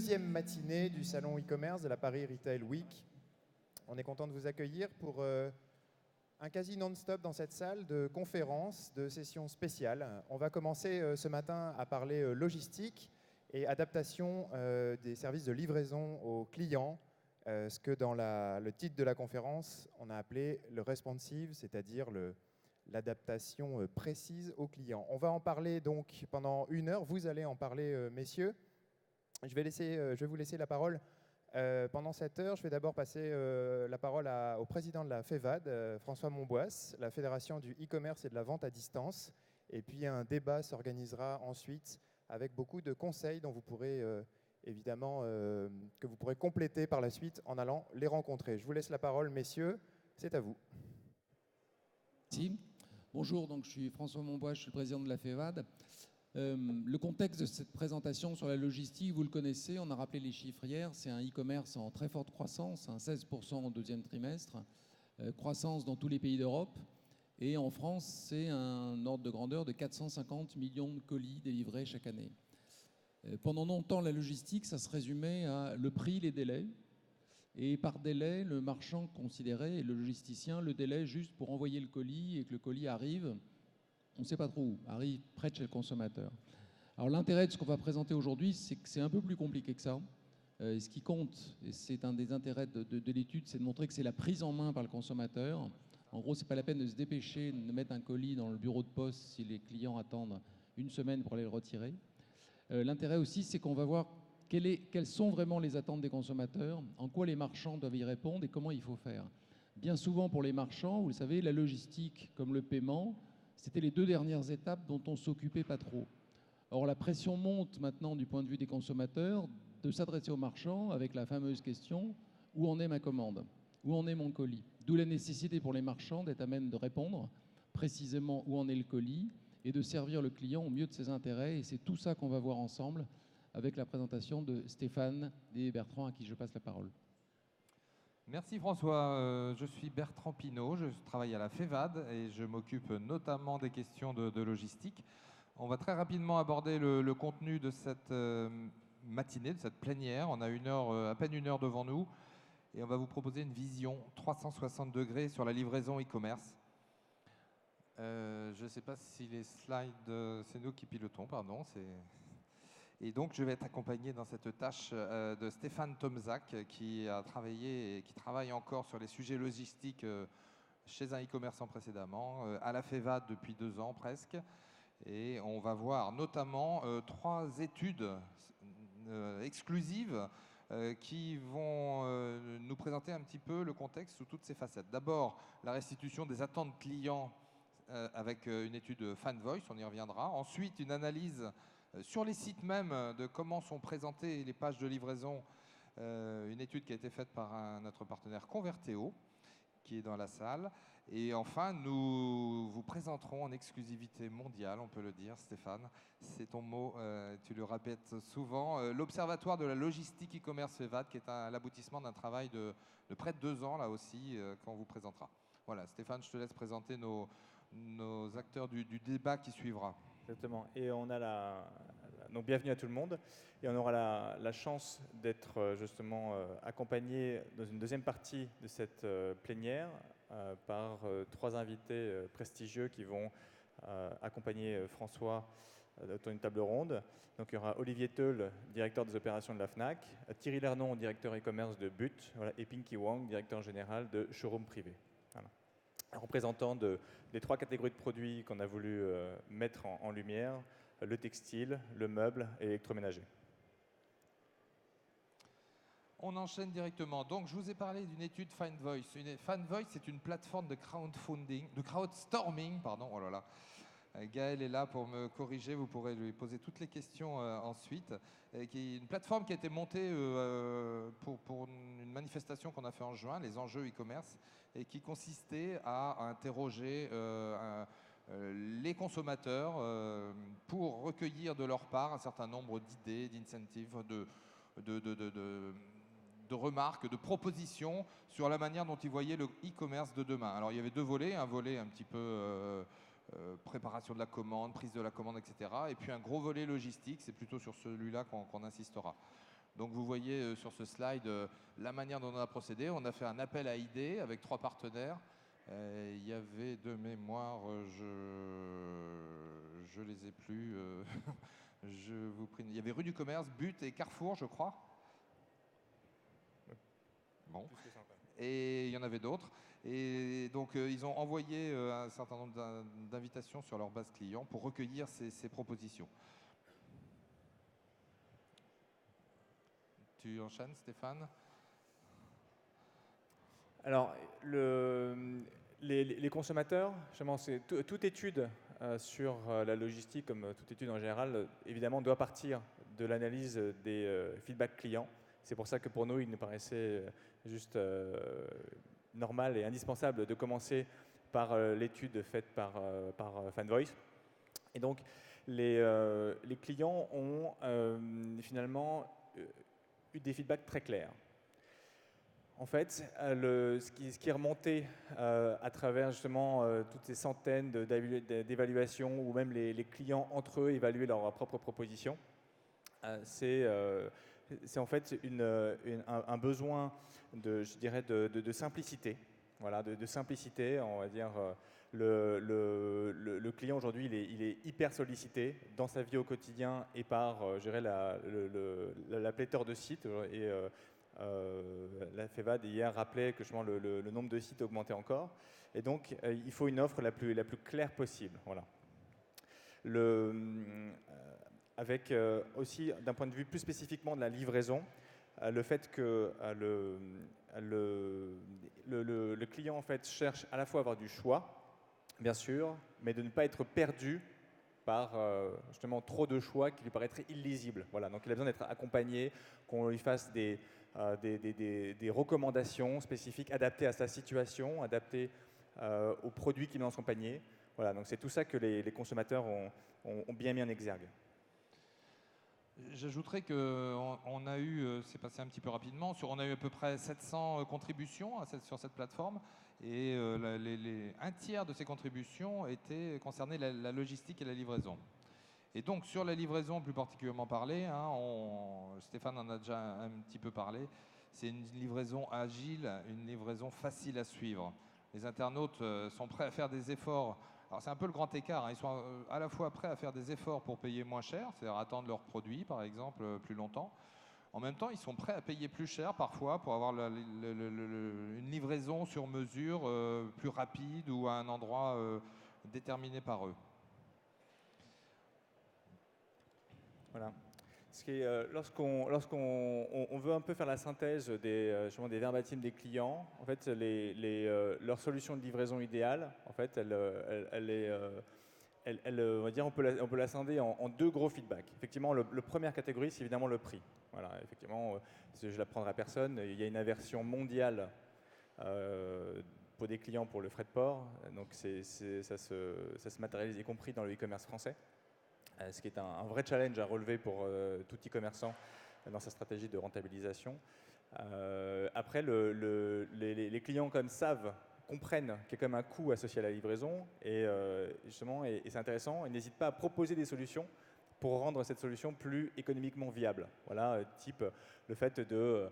deuxième matinée du salon e-commerce de la Paris Retail Week. On est content de vous accueillir pour un quasi non-stop dans cette salle de conférences, de sessions spéciales. On va commencer ce matin à parler logistique et adaptation des services de livraison aux clients, ce que dans le titre de la conférence, on a appelé le responsive, c'est-à-dire l'adaptation précise aux clients. On va en parler donc pendant 1 heure. Vous allez en parler, messieurs. Je vais vous laisser la parole pendant cette heure. Je vais d'abord passer la parole au président de la FEVAD, François Monboisse, la Fédération du e-commerce et de la vente à distance. Et puis un débat s'organisera ensuite avec beaucoup de conseils dont vous pourrez évidemment que vous pourrez compléter par la suite en allant les rencontrer. Je vous laisse la parole, messieurs. C'est à vous. Merci. Bonjour, donc je suis François Monboisse, je suis le président de la FEVAD. Le contexte de cette présentation sur la logistique, vous le connaissez, on a rappelé les chiffres hier, c'est un e-commerce en très forte croissance, 16% au deuxième trimestre, croissance dans tous les pays d'Europe. Et en France, c'est un ordre de grandeur de 450 millions de colis délivrés chaque année. Pendant longtemps, la logistique, ça se résumait à le prix, les délais. Et par délai, le marchand considérait, et le logisticien, le délai juste pour envoyer le colis et que le colis arrive, on ne sait pas trop où, arrive près de chez le consommateur. Alors l'intérêt de ce qu'on va présenter aujourd'hui, c'est que c'est un peu plus compliqué que ça. Ce qui compte, et c'est un des intérêts de l'étude, c'est de montrer que c'est la prise en main par le consommateur. En gros, ce n'est pas la peine de se dépêcher, de mettre un colis dans le bureau de poste si les clients attendent 1 semaine pour aller le retirer. L'intérêt aussi, c'est qu'on va voir quelles sont vraiment les attentes des consommateurs, en quoi les marchands doivent y répondre et comment il faut faire. Bien souvent pour les marchands, vous le savez, la logistique comme le paiement, c'était les 2 dernières étapes dont on ne s'occupait pas trop. Or la pression monte maintenant du point de vue des consommateurs de s'adresser aux marchands avec la fameuse question « Où en est ma commande ? Où en est mon colis ?» D'où la nécessité pour les marchands d'être à même de répondre précisément où en est le colis et de servir le client au mieux de ses intérêts. Et c'est tout ça qu'on va voir ensemble avec la présentation de Stéphane et Bertrand, à qui je passe la parole. Merci François, je suis Bertrand Pinault, je travaille à la FEVAD et je m'occupe notamment des questions de logistique. On va très rapidement aborder le contenu de cette matinée, de cette plénière. On a à peine 1 heure devant nous et on va vous proposer une vision 360 degrés sur la livraison e-commerce. Je ne sais pas si les slides, c'est nous qui pilotons, pardon. Et donc, je vais être accompagné dans cette tâche de Stéphane Tomzak, qui a travaillé et qui travaille encore sur les sujets logistiques chez un e-commerçant précédemment, à la FEVAD depuis 2 ans presque. Et on va voir notamment 3 études exclusives qui vont nous présenter un petit peu le contexte sous toutes ses facettes. D'abord, la restitution des attentes clients avec une étude FanVoice, on y reviendra. Ensuite, une analyse sur les sites même de comment sont présentées les pages de livraison, une étude qui a été faite par notre partenaire Converteo, qui est dans la salle. Et enfin, nous vous présenterons en exclusivité mondiale, on peut le dire, Stéphane, c'est ton mot, tu le répètes souvent, l'Observatoire de la logistique e-commerce FEVAD, qui est l'aboutissement d'un travail de près de 2 ans, là aussi, qu'on vous présentera. Voilà, Stéphane, je te laisse présenter nos acteurs du débat qui suivra. Exactement. Et on a donc bienvenue à tout le monde. Et on aura la chance d'être justement accompagné dans une deuxième partie de cette plénière par 3 invités prestigieux qui vont accompagner François autour d'une table ronde. Donc il y aura Olivier Teul, directeur des opérations de la FNAC, Thierry Lernon, directeur e-commerce de But, voilà, et Pinky Wang, directeur général de Showroom Privé. Voilà. Représentant des 3 catégories de produits qu'on a voulu mettre en lumière, le textile, le meuble et l'électroménager. On enchaîne directement. Donc, je vous ai parlé d'une étude FanVoice. FanVoice, c'est une plateforme de crowdstorming, pardon, oh là là. Gaël est là pour me corriger, vous pourrez lui poser toutes les questions ensuite. Qui est une plateforme qui a été montée pour une manifestation qu'on a fait en juin, les enjeux e-commerce, et qui consistait à interroger les consommateurs pour recueillir de leur part un certain nombre d'idées, d'incentives, de remarques, de propositions sur la manière dont ils voyaient le e-commerce de demain. Alors il y avait 2 volets, un volet un petit peu préparation de la commande, prise de la commande, etc. Et puis un gros volet logistique, c'est plutôt sur celui-là qu'on insistera. Donc vous voyez sur ce slide la manière dont on a procédé. On a fait un appel à idées avec 3 partenaires. Il y avait de mémoire, je les ai plus. Je vous prie. Il y avait Rue du Commerce, But et Carrefour, je crois. Bon. Et il y en avait d'autres. Et donc ils ont envoyé un certain nombre d'invitations sur leur base client pour recueillir ces propositions. Tu enchaînes, Stéphane? Alors, les consommateurs, justement, toute étude sur la logistique, comme toute étude en général, évidemment, doit partir de l'analyse des feedbacks clients. C'est pour ça que pour nous, il nous paraissait juste normal et indispensable de commencer par l'étude faite par Fanvoice. Et donc, les clients ont finalement eu des feedbacks très clairs. En fait, ce qui est remonté à travers justement toutes ces centaines d'évaluations où même les clients entre eux évaluaient leurs propres propositions, c'est en fait un besoin je dirais de simplicité. Voilà, de simplicité, on va dire. Le client aujourd'hui, il est hyper sollicité dans sa vie au quotidien et par, je dirais, la pléthore de sites. Et la FEVAD hier rappelait que justement le nombre de sites augmentait encore. Et donc, il faut une offre la plus claire possible. Voilà. Avec aussi, d'un point de vue plus spécifiquement de la livraison, le fait que le client en fait, cherche à la fois à avoir du choix, bien sûr, mais de ne pas être perdu par justement trop de choix qui lui paraîtraient illisibles. Voilà, donc il a besoin d'être accompagné, qu'on lui fasse des recommandations spécifiques adaptées à sa situation, adaptées aux produits qu'il met dans son panier. Voilà, donc c'est tout ça que les consommateurs ont bien mis en exergue. J'ajouterais qu'on a eu, c'est passé un petit peu rapidement, on a eu à peu près 700 contributions sur cette plateforme et un tiers de ces contributions concernaient la logistique et la livraison. Et donc sur la livraison plus particulièrement parlé, Stéphane en a déjà un petit peu parlé, c'est une livraison agile, une livraison facile à suivre. Les internautes sont prêts à faire des efforts. Alors c'est un peu le grand écart, ils sont à la fois prêts à faire des efforts pour payer moins cher, c'est-à-dire attendre leurs produits par exemple plus longtemps. En même temps, ils sont prêts à payer plus cher parfois pour avoir une livraison sur mesure plus rapide ou à un endroit déterminé par eux. Voilà. Lorsqu'on veut un peu faire la synthèse des verbatims des clients, en fait, leur solution de livraison idéale, en fait, on va dire, on peut la scinder en 2 gros feedbacks. Effectivement, la première catégorie, c'est évidemment le prix. Voilà, effectivement, je ne l'apprendrai à personne. Il y a une aversion mondiale pour des clients pour le frais de port. Donc, ça se matérialise, y compris dans le e-commerce français. Ce qui est un vrai challenge à relever pour tout e-commerçant dans sa stratégie de rentabilisation. Après, les clients comme comprennent qu'il y a quand même un coût associé à la livraison et justement, et c'est intéressant, ils n'hésitent pas à proposer des solutions pour rendre cette solution plus économiquement viable. Voilà, type le fait de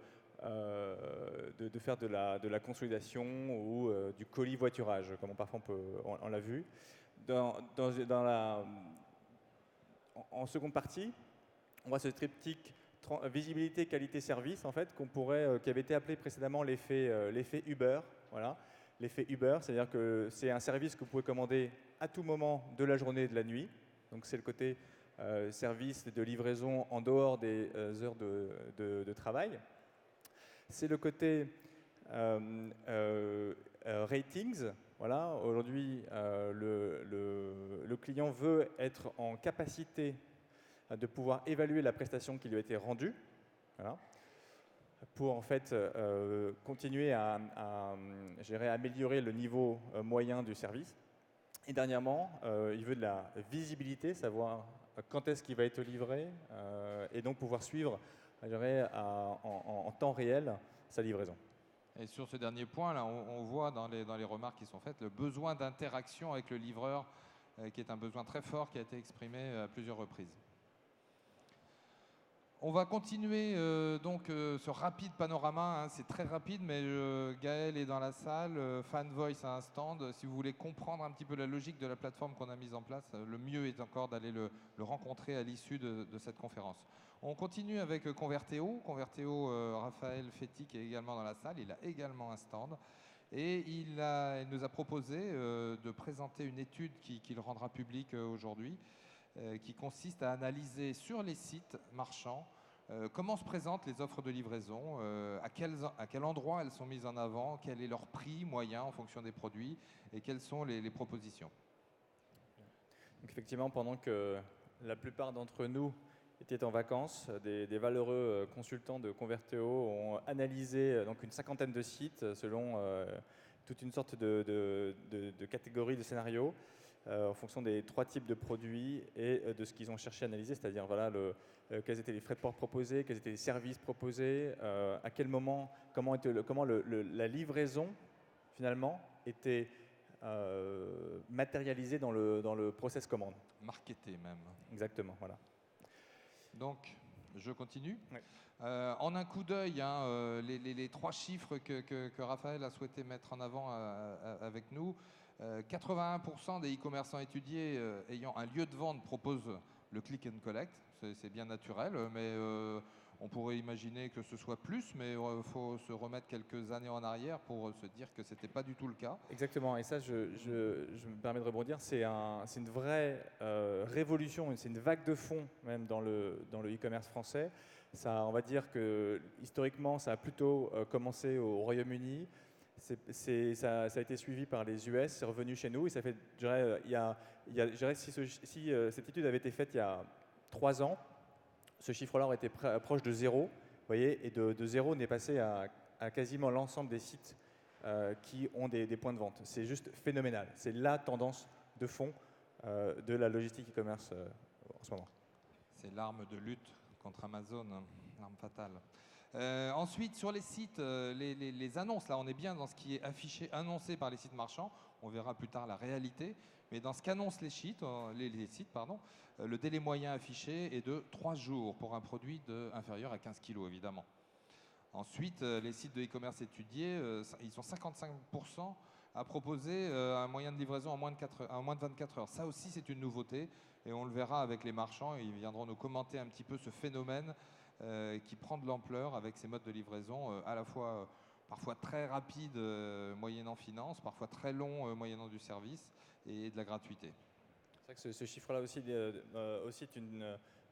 faire de la consolidation ou du colis voiturage, comme parfois on l'a vu. En seconde partie, on voit ce triptyque visibilité, qualité, service, en fait, qui avait été appelé précédemment l'effet Uber. Voilà. L'effet Uber, c'est-à-dire que c'est un service que vous pouvez commander à tout moment de la journée et de la nuit. Donc c'est le côté service de livraison en dehors des heures de travail. C'est le côté ratings. Voilà, aujourd'hui, le client veut être en capacité de pouvoir évaluer la prestation qui lui a été rendue, voilà, pour en fait continuer à améliorer le niveau moyen du service. Et dernièrement, il veut de la visibilité, savoir quand est-ce qu'il va être livré, et donc pouvoir suivre en temps réel sa livraison. Et sur ce dernier point, là, on voit dans les remarques qui sont faites le besoin d'interaction avec le livreur, qui est un besoin très fort qui a été exprimé à plusieurs reprises. On va continuer donc ce rapide panorama, hein, c'est très rapide, mais Gaël est dans la salle, Fan Voice a un stand. Si vous voulez comprendre un petit peu la logique de la plateforme qu'on a mise en place, le mieux est encore d'aller le rencontrer à l'issue de cette conférence. On continue avec Converteo. Converteo, Raphaël Fetti qui est également dans la salle, il a également un stand. Et il nous a proposé de présenter une étude qu'il rendra publique aujourd'hui, qui consiste à analyser sur les sites marchands comment se présentent les offres de livraison, à quel endroit elles sont mises en avant, quel est leur prix moyen en fonction des produits et quelles sont les propositions. Donc effectivement, pendant que la plupart d'entre nous étaient en vacances, des valeureux consultants de Converteo ont analysé donc une cinquantaine de sites selon toute une sorte de catégories de scénarios en fonction des 3 types de produits et de ce qu'ils ont cherché à analyser, c'est-à-dire voilà, quels étaient les frais de port proposés, quels étaient les services proposés, à quel moment, comment la livraison finalement était matérialisée dans le process commande. Marketé même. Exactement, voilà. Donc, je continue. Oui. En un coup d'œil, hein, les 3 chiffres que Raphaël a souhaité mettre en avant avec nous. 81% des e-commerçants étudiés ayant un lieu de vente proposent le click and collect. C'est bien naturel, mais on pourrait imaginer que ce soit plus, mais il faut se remettre quelques années en arrière pour se dire que ce n'était pas du tout le cas. Exactement, et ça, je me permets de rebondir, c'est une vraie révolution, c'est une vague de fond même dans le e-commerce français. Ça, on va dire que historiquement, ça a plutôt commencé au Royaume-Uni. Ça a été suivi par les US, c'est revenu chez nous, et ça fait, je dirais, si cette étude avait été faite il y a 3 ans, ce chiffre-là aurait été proche de 0, vous voyez, et de 0, on est passé à quasiment l'ensemble des sites qui ont des points de vente. C'est juste phénoménal, c'est la tendance de fond de la logistique e-commerce en ce moment. C'est l'arme de lutte contre Amazon, l'arme fatale. Ensuite, sur les sites, les annonces, là on est bien dans ce qui est affiché, annoncé par les sites marchands, on verra plus tard la réalité, mais dans ce qu'annoncent les sites, le délai moyen affiché est de 3 jours pour un produit inférieur à 15 kg évidemment. Ensuite, les sites de e-commerce étudiés, ils sont 55% à proposer un moyen de livraison en moins de 24 heures. Ça aussi c'est une nouveauté et on le verra avec les marchands, ils viendront nous commenter un petit peu ce phénomène qui prend de l'ampleur avec ces modes de livraison à la fois parfois très rapides moyennant finance, parfois très longs moyennant du service et de la gratuité. C'est vrai que ce chiffre-là aussi,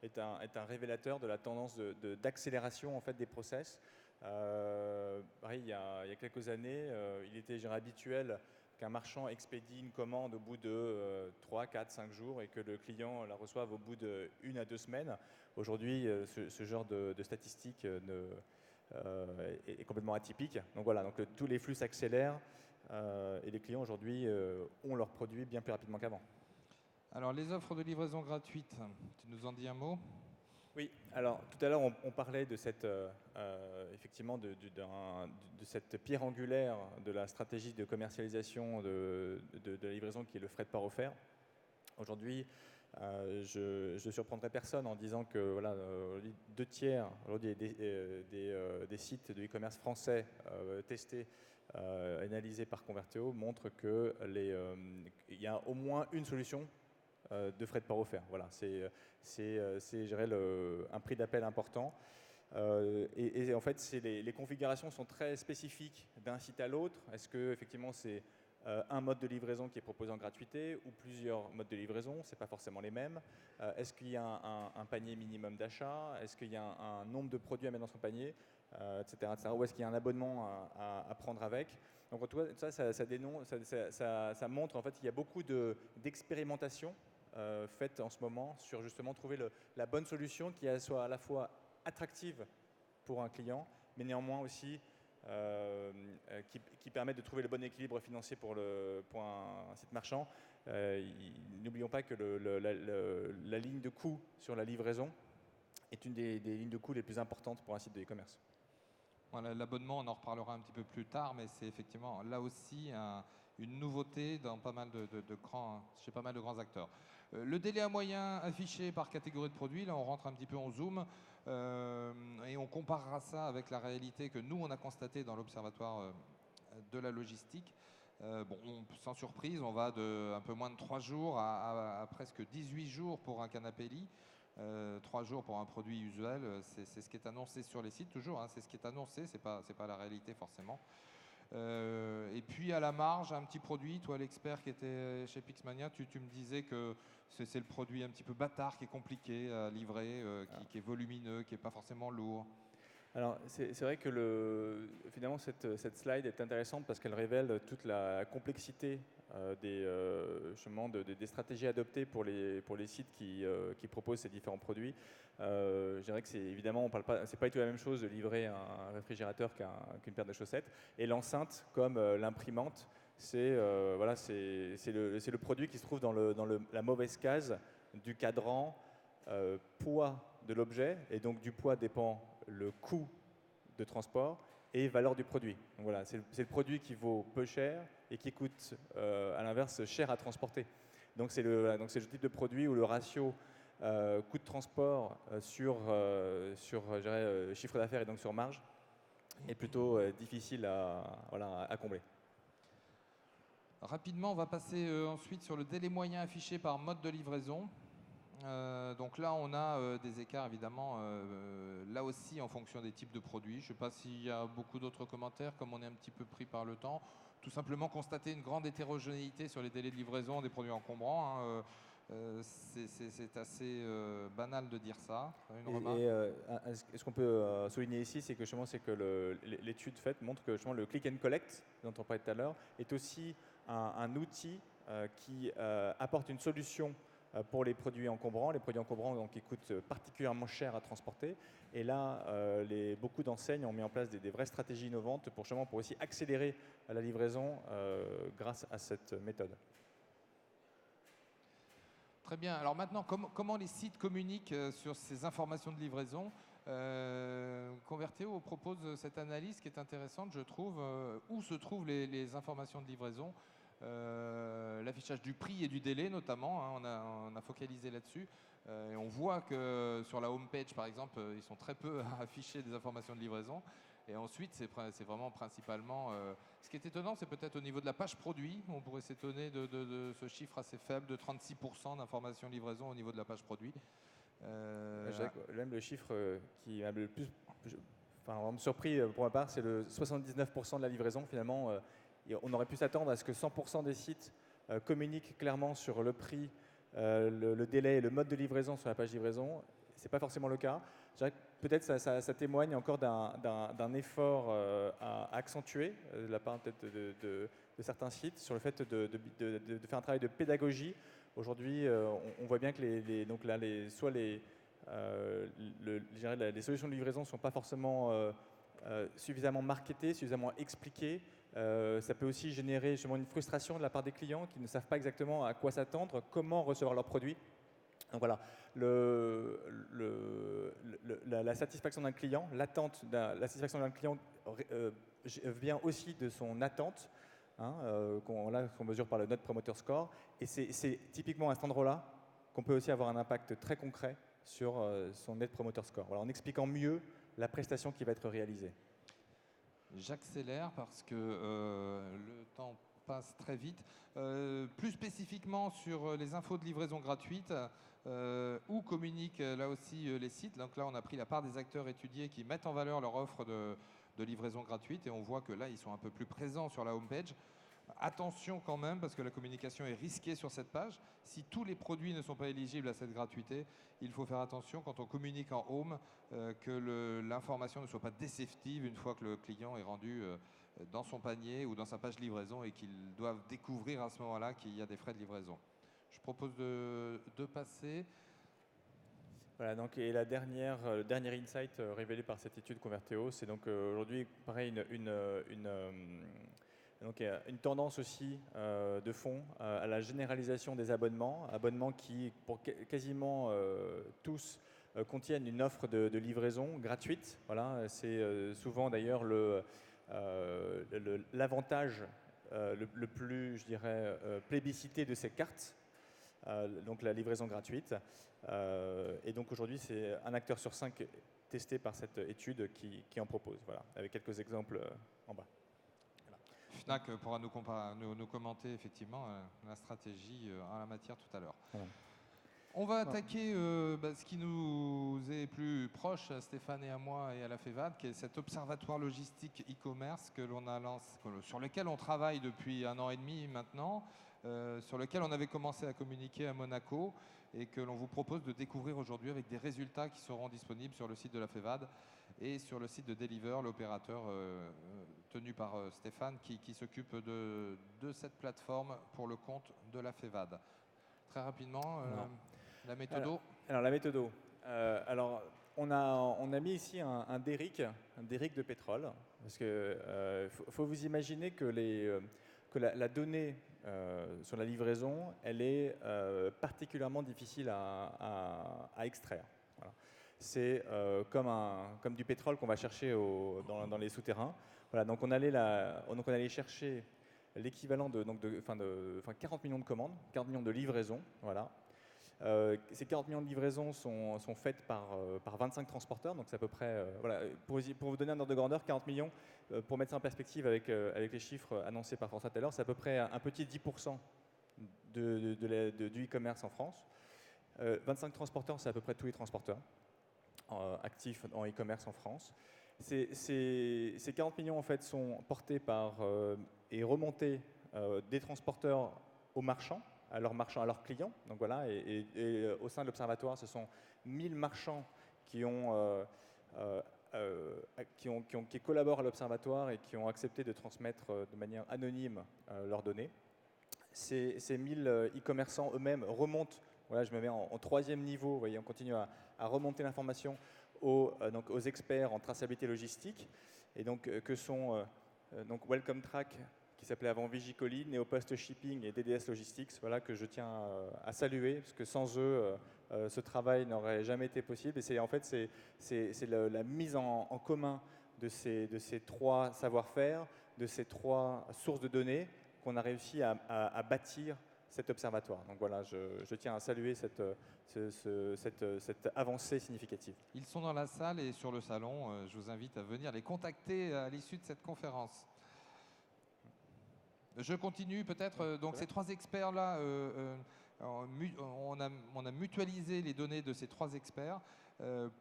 est un révélateur de la tendance d'accélération en fait, des process. Pareil, il y a quelques années, il était habituel qu'un marchand expédie une commande au bout de 3, 4, 5 jours et que le client la reçoive au bout de 1 à 2 semaines. Aujourd'hui, ce genre de statistiques est complètement atypique. Donc voilà, tous les flux s'accélèrent et les clients aujourd'hui ont leurs produits bien plus rapidement qu'avant. Alors les offres de livraison gratuite, tu nous en dis un mot ? Oui, alors tout à l'heure on parlait de cette, effectivement de cette pierre angulaire de la stratégie de commercialisation de la livraison qui est le frais de port offert. Aujourd'hui, je ne surprendrai personne en disant que voilà, 2 tiers aujourd'hui des sites de e-commerce français testés, analysés par Converteo montrent qu'il y a au moins une solution de frais de port offert. Voilà, c'est je dirais un prix d'appel important. Et en fait, les configurations sont très spécifiques d'un site à l'autre. Est-ce que effectivement c'est un mode de livraison qui est proposé en gratuité ou plusieurs modes de livraison? C'est pas forcément les mêmes. Est-ce qu'il y a un panier minimum d'achat? Est-ce qu'il y a un nombre de produits à mettre dans son panier, etc., etc. Ou est-ce qu'il y a un abonnement à prendre avec? Donc en tout cas, ça montre en fait qu'il y a beaucoup d'expérimentation faite en ce moment sur justement trouver la bonne solution qui soit à la fois attractive pour un client, mais néanmoins aussi qui permet de trouver le bon équilibre financier pour un site marchand. N'oublions pas que la ligne de coût sur la livraison est une des lignes de coût les plus importantes pour un site de e-commerce. Voilà, l'abonnement, on en reparlera un petit peu plus tard, mais c'est effectivement là aussi une nouveauté dans chez pas mal de grands acteurs. Le délai moyen affiché par catégorie de produits, là on rentre un petit peu en zoom. Et on comparera ça avec la réalité que nous, on a constatée dans l'Observatoire de la logistique. Sans surprise, on va de un peu moins de 3 jours à presque 18 jours pour un canapé lit. 3 jours pour un produit usuel, c'est ce qui est annoncé sur les sites toujours, hein, c'est ce qui est annoncé, c'est pas la réalité forcément. Et puis à la marge, un petit produit, toi l'expert qui était chez Pixmania, tu me disais que c'est le produit un petit peu bâtard qui est compliqué à livrer, qui est volumineux, qui n'est pas forcément lourd. Alors, c'est vrai que finalement, cette slide est intéressante parce qu'elle révèle toute la complexité des stratégies adoptées pour les sites qui proposent ces différents produits. Je dirais que évidemment, c'est pas du tout la même chose de livrer un réfrigérateur qu'une paire de chaussettes. Et l'enceinte, comme l'imprimante, c'est le produit qui se trouve dans la mauvaise case du cadran poids de l'objet, et donc du poids dépend le coût de transport et valeur du produit. Donc voilà, c'est le produit qui vaut peu cher et qui coûte à l'inverse cher à transporter. Donc c'est le type de produit où le ratio coût de transport sur chiffre d'affaires et donc sur marge est plutôt difficile à combler. Rapidement, on va passer ensuite sur le délai moyen affiché par mode de livraison. Donc là, on a des écarts évidemment, là aussi en fonction des types de produits. Je ne sais pas s'il y a beaucoup d'autres commentaires, comme on est un petit peu pris par le temps. Tout simplement constater une grande hétérogénéité sur les délais de livraison des produits encombrants. Hein. C'est assez banal de dire ça. Une remarque ? Ce qu'on peut souligner ici, c'est que l'étude faite montre que le click and collect, dont on parlait tout à l'heure, est aussi un outil qui apporte une solution pour les produits encombrants. Les produits encombrants donc, qui coûtent particulièrement cher à transporter. Et là, beaucoup d'enseignes ont mis en place des vraies stratégies innovantes pour aussi accélérer la livraison grâce à cette méthode. Très bien. Alors maintenant, comment les sites communiquent sur ces informations de livraison ? Converteo propose cette analyse qui est intéressante, je trouve. Où se trouvent les informations de livraison ? L'affichage du prix et du délai notamment, hein, on a focalisé là-dessus. Et on voit que sur la home page, par exemple, ils sont très peu à afficher des informations de livraison. Et ensuite, c'est vraiment principalement... ce qui est étonnant, c'est peut-être au niveau de la page produit. On pourrait s'étonner de ce chiffre assez faible de 36% d'informations de livraison au niveau de la page produit. Même le chiffre qui m'a le plus vraiment surpris pour ma part, c'est le 79% de la livraison. Finalement, on aurait pu s'attendre à ce que 100% des sites communiquent clairement sur le prix, le délai et le mode de livraison sur la page livraison. Ce n'est pas forcément le cas. Peut-être ça témoigne encore d'un effort à accentuer de la part de certains sites sur le fait de faire un travail de pédagogie. Aujourd'hui, on voit bien que les solutions de livraison ne sont pas forcément suffisamment marketées, suffisamment expliquées. Ça peut aussi générer justement une frustration de la part des clients qui ne savent pas exactement à quoi s'attendre, comment recevoir leurs produits. Donc voilà, la satisfaction d'un client, la satisfaction d'un client vient aussi de son attente, hein, qu'on mesure par le Net Promoter Score. Et c'est typiquement à cet endroit-là qu'on peut aussi avoir un impact très concret sur son Net Promoter Score. Voilà, en expliquant mieux la prestation qui va être réalisée. J'accélère parce que le temps passe très vite. Plus spécifiquement sur les infos de livraison gratuite, où communiquent là aussi les sites. Donc là, on a pris la part des acteurs étudiés qui mettent en valeur leur offre de livraison gratuite et on voit que là, ils sont un peu plus présents sur la homepage. Attention quand même, parce que la communication est risquée sur cette page. Si tous les produits ne sont pas éligibles à cette gratuité, il faut faire attention quand on communique en home que l'information ne soit pas déceptive une fois que le client est rendu dans son panier ou dans sa page livraison et qu'il doit découvrir à ce moment-là qu'il y a des frais de livraison. Je propose de passer. Voilà, donc, et le dernier insight révélé par cette étude Converteo, c'est donc aujourd'hui, pareil, une tendance aussi de fond à la généralisation des abonnements qui, pour quasiment tous, contiennent une offre de livraison gratuite. Voilà, c'est souvent d'ailleurs l'avantage le plus, je dirais, plébiscité de ces cartes. donc la livraison gratuite. Et donc aujourd'hui, c'est un acteur sur 5 testé par cette étude qui en propose, voilà, avec quelques exemples en bas. Fnac pourra nous commenter effectivement la stratégie en la matière tout à l'heure. Voilà. On va attaquer ce qui nous est plus proche, à Stéphane et à moi et à la FEVAD, qui est cet observatoire logistique e-commerce que l'on a lancé, sur lequel on travaille depuis 1 an et demi maintenant, sur lequel on avait commencé à communiquer à Monaco et que l'on vous propose de découvrir aujourd'hui avec des résultats qui seront disponibles sur le site de la FEVAD et sur le site de Deliver, l'opérateur tenu par Stéphane qui s'occupe de cette plateforme pour le compte de la FEVAD. Très rapidement, la méthode. Alors la méthode. On a mis ici un derrick de pétrole, parce que faut vous imaginer que la donnée sur la livraison, elle est particulièrement difficile à extraire. Voilà. C'est comme du pétrole qu'on va chercher dans les souterrains. Voilà, donc on allait chercher l'équivalent de 40 millions de commandes, 40 millions de livraisons. Voilà. Ces 40 millions de livraisons sont faites par 25 transporteurs, donc c'est à peu près, voilà, pour vous donner un ordre de grandeur, 40 millions, pour mettre ça en perspective avec les chiffres annoncés par François tout à l'heure, c'est à peu près un petit 10% du e-commerce en France. 25 transporteurs, c'est à peu près tous les transporteurs actifs en e-commerce en France. Ces 40 millions en fait sont portés par et remontés des transporteurs aux marchands, à leurs clients. Donc voilà, et au sein de l'observatoire, ce sont 1000 marchands qui collaborent à l'observatoire et qui ont accepté de transmettre de manière anonyme leurs données. Ces 1000 e-commerçants eux-mêmes remontent, voilà, je me mets en 3e niveau, vous voyez, on continue à remonter l'information aux experts en traçabilité logistique, et donc que sont Welcome Track, qui s'appelait avant Vigicoli, Neopost Shipping et DDS Logistics, voilà, que je tiens à saluer, parce que sans eux, ce travail n'aurait jamais été possible. Et c'est la mise en commun de ces 3 savoir-faire, de ces 3 sources de données qu'on a réussi à bâtir cet observatoire. Donc voilà, je tiens à saluer cette avancée significative. Ils sont dans la salle et sur le salon. Je vous invite à venir les contacter à l'issue de cette conférence. Je continue peut-être. Donc ces 3 experts-là, on a mutualisé les données de ces 3 experts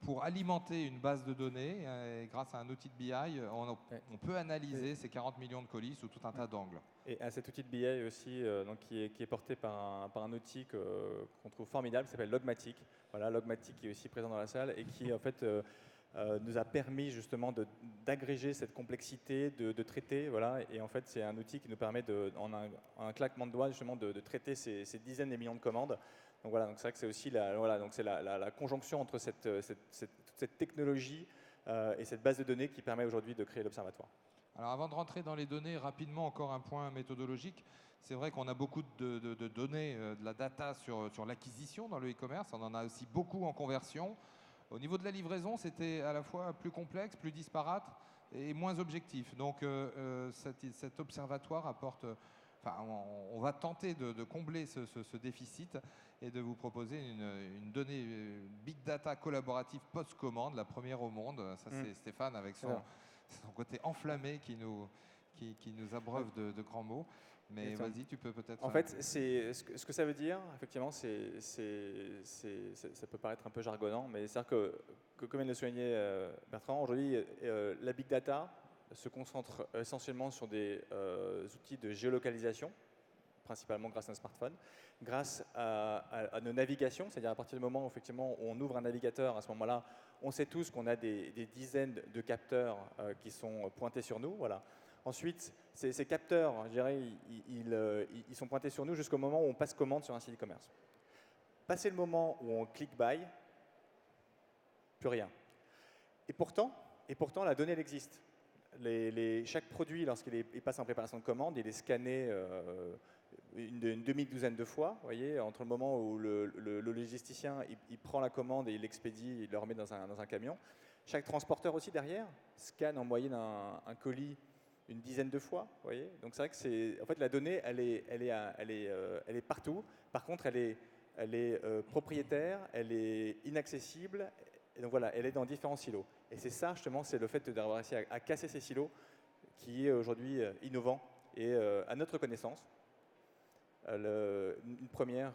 pour alimenter une base de données. Et grâce à un outil de BI, on peut analyser ces 40 millions de colis sous tout un tas d'angles. Et à cet outil de BI aussi, qui est porté par un outil qu'on trouve formidable, qui s'appelle Logmatic. Voilà, Logmatic qui est aussi présent dans la salle et qui en fait nous a permis justement d'agréger cette complexité, de traiter, voilà, et en fait c'est un outil qui nous permet en un claquement de doigts justement de traiter ces dizaines de millions de commandes. Donc voilà, donc c'est vrai que c'est aussi la conjonction entre cette technologie et cette base de données qui permet aujourd'hui de créer l'observatoire. Alors avant de rentrer dans les données, rapidement encore un point méthodologique. C'est vrai qu'on a beaucoup de données, de la data sur l'acquisition dans le e-commerce, on en a aussi beaucoup en conversion. Au niveau de la livraison, c'était à la fois plus complexe, plus disparate et moins objectif. Donc cet observatoire apporte, on va tenter de combler ce déficit et de vous proposer une donnée big data collaborative post-commande, la première au monde. Ça c'est Stéphane avec son côté enflammé qui nous abreuve de grands mots. Mais vas-y, tu peux peut-être... En fait, ce que ça veut dire, effectivement, ça peut paraître un peu jargonnant, mais c'est-à-dire que comme vient de le souligner Bertrand, aujourd'hui, la big data se concentre essentiellement sur des outils de géolocalisation, principalement grâce à un smartphone, grâce à nos navigations, c'est-à-dire à partir du moment où, effectivement, on ouvre un navigateur, à ce moment-là, on sait tous qu'on a des dizaines de capteurs qui sont pointés sur nous, voilà. Ensuite, ces capteurs, je dirais, ils sont pointés sur nous jusqu'au moment où on passe commande sur un site e-commerce. Passé le moment où on clique buy, plus rien. Et pourtant, la donnée elle existe. Chaque produit, lorsqu'il passe en préparation de commande, il est scanné une demi-douzaine de fois. Vous voyez, entre le moment où le logisticien il prend la commande et il l'expédie, il le remet dans un camion. Chaque transporteur aussi derrière scanne en moyenne un colis une dizaine de fois, vous voyez. Donc c'est vrai que en fait la donnée, elle est partout. Par contre, elle est elle est propriétaire, elle est inaccessible, et donc voilà, elle est dans différents silos. Et c'est ça, justement, c'est le fait d'avoir réussi à casser ces silos qui est aujourd'hui innovant et, à notre connaissance, une première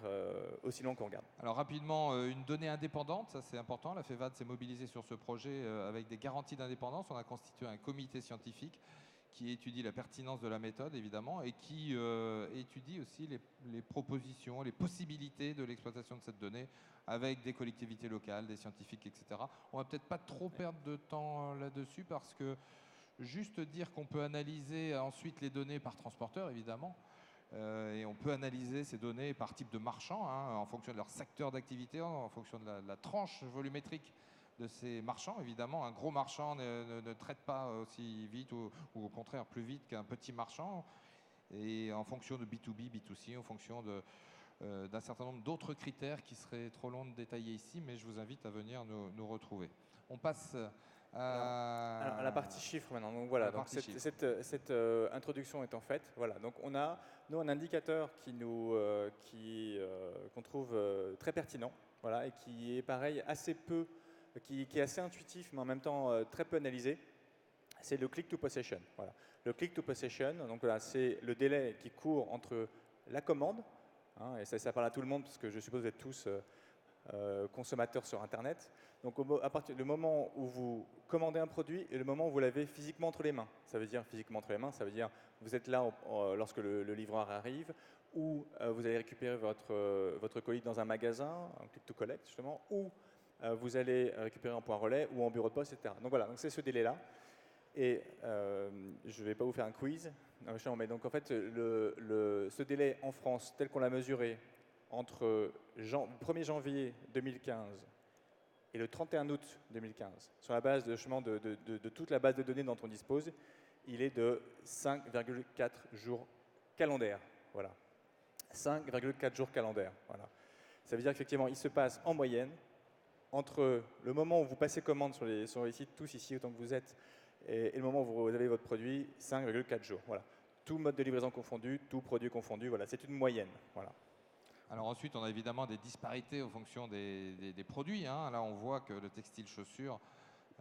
aussi longue qu'on regarde. Alors rapidement, une donnée indépendante, ça c'est important. La FEVAD s'est mobilisée sur ce projet avec des garanties d'indépendance. On a constitué un comité scientifique qui étudie la pertinence de la méthode, évidemment, et qui étudie aussi les propositions, les possibilités de l'exploitation de cette donnée avec des collectivités locales, des scientifiques, etc. On va peut-être pas trop perdre de temps là-dessus parce que juste dire qu'on peut analyser ensuite les données par transporteur, évidemment, et on peut analyser ces données par type de marchand, hein, en fonction de leur secteur d'activité, en fonction de la tranche volumétrique de ces marchands. Évidemment, un gros marchand ne traite pas aussi vite ou au contraire plus vite qu'un petit marchand. Et en fonction de B2B, B2C, en fonction d'un certain nombre d'autres critères qui seraient trop longs de détailler ici, mais je vous invite à venir nous retrouver. On passe à la partie chiffres maintenant. Donc voilà, donc cette introduction étant faite, voilà, donc on a nous un indicateur qu'on trouve très pertinent, voilà, et qui est pareil assez peu, qui est assez intuitif, mais en même temps très peu analysé. C'est le click to possession. Voilà. Le click to possession, donc là, c'est le délai qui court entre la commande, hein, et ça parle à tout le monde parce que je suppose que vous êtes tous consommateurs sur Internet. Donc à partir du moment où vous commandez un produit et le moment où vous l'avez physiquement entre les mains. Ça veut dire physiquement entre les mains, ça veut dire vous êtes là lorsque le livreur arrive, ou vous allez récupérer votre colis dans un magasin, un click to collect justement, ou vous allez récupérer en point relais ou en bureau de poste, etc. Donc voilà, donc c'est ce délai-là. Et je ne vais pas vous faire un quiz, mais donc en fait, ce délai en France, tel qu'on l'a mesuré entre le 1er janvier 2015 et le 31 août 2015, sur la base de toute la base de données dont on dispose, il est de 5,4 jours calendaires. Voilà. 5,4 jours calendaires. Voilà. Ça veut dire qu'effectivement, il se passe en moyenne, entre le moment où vous passez commande sur les sites, tous ici autant que vous êtes, et le moment où vous avez votre produit, 5,4 jours. Voilà. Tout mode de livraison confondu, tout produit confondu, voilà. C'est une moyenne. Voilà. Alors ensuite, on a évidemment des disparités en fonction des produits, hein. Là, on voit que le textile chaussure,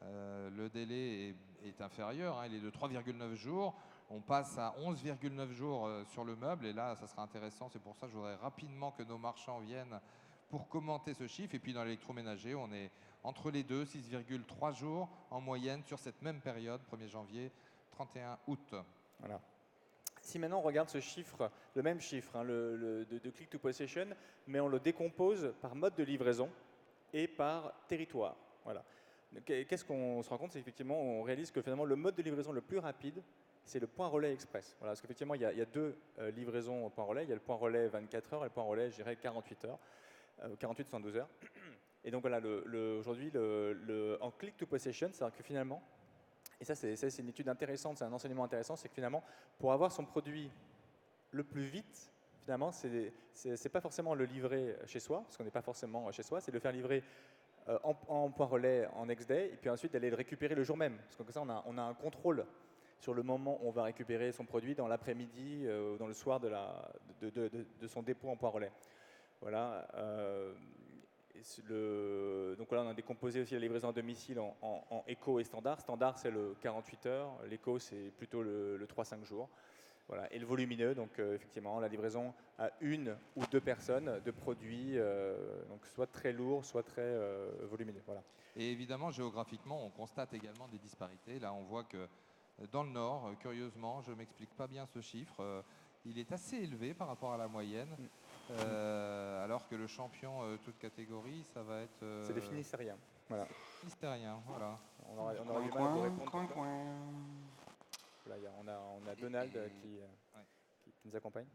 le délai est inférieur, hein. Il est de 3,9 jours. On passe à 11,9 jours sur le meuble. Et là, ça sera intéressant. C'est pour ça que je voudrais rapidement que nos marchands viennent pour commenter ce chiffre. Et puis dans l'électroménager, on est entre les deux, 6,3 jours en moyenne sur cette même période, 1er janvier, 31 août. Voilà. Si maintenant on regarde ce chiffre, le même chiffre, hein, de click to possession, mais on le décompose par mode de livraison et par territoire. Voilà. Qu'est-ce qu'on se rend compte? C'est qu'effectivement, on réalise que finalement, le mode de livraison le plus rapide, c'est le point relais express. Voilà, parce qu'effectivement, il y a deux livraisons au point relais. Il y a le point relais 24 heures et le point relais, je dirais, 48 heures, 48-72 heures. Et donc voilà, aujourd'hui, en click to possession, c'est-à-dire que finalement, et ça c'est une étude intéressante, c'est un enseignement intéressant, c'est que finalement, pour avoir son produit le plus vite, finalement, c'est pas forcément le livrer chez soi, parce qu'on n'est pas forcément chez soi, c'est de le faire livrer en point relais en next day, et puis ensuite d'aller le récupérer le jour même. Parce que comme ça, on a un contrôle sur le moment où on va récupérer son produit dans l'après-midi ou dans le soir de son dépôt en point relais. Voilà. Donc voilà, on a décomposé aussi la livraison à domicile en éco et standard. Standard, c'est le 48 heures. L'éco, c'est plutôt le 3-5 jours. Voilà. Et le volumineux, donc effectivement, la livraison à une ou deux personnes de produits, donc soit très lourds, soit très volumineux. Voilà. Et évidemment, géographiquement, on constate également des disparités. Là, on voit que dans le Nord, curieusement, je ne m'explique pas bien ce chiffre, il est assez élevé par rapport à la moyenne. Alors que le champion, toute catégorie, ça va être... c'est des Finistériens. Voilà. Finistériens, voilà. On aura du mal à vous répondre. Voilà, on a Donald qui nous accompagne.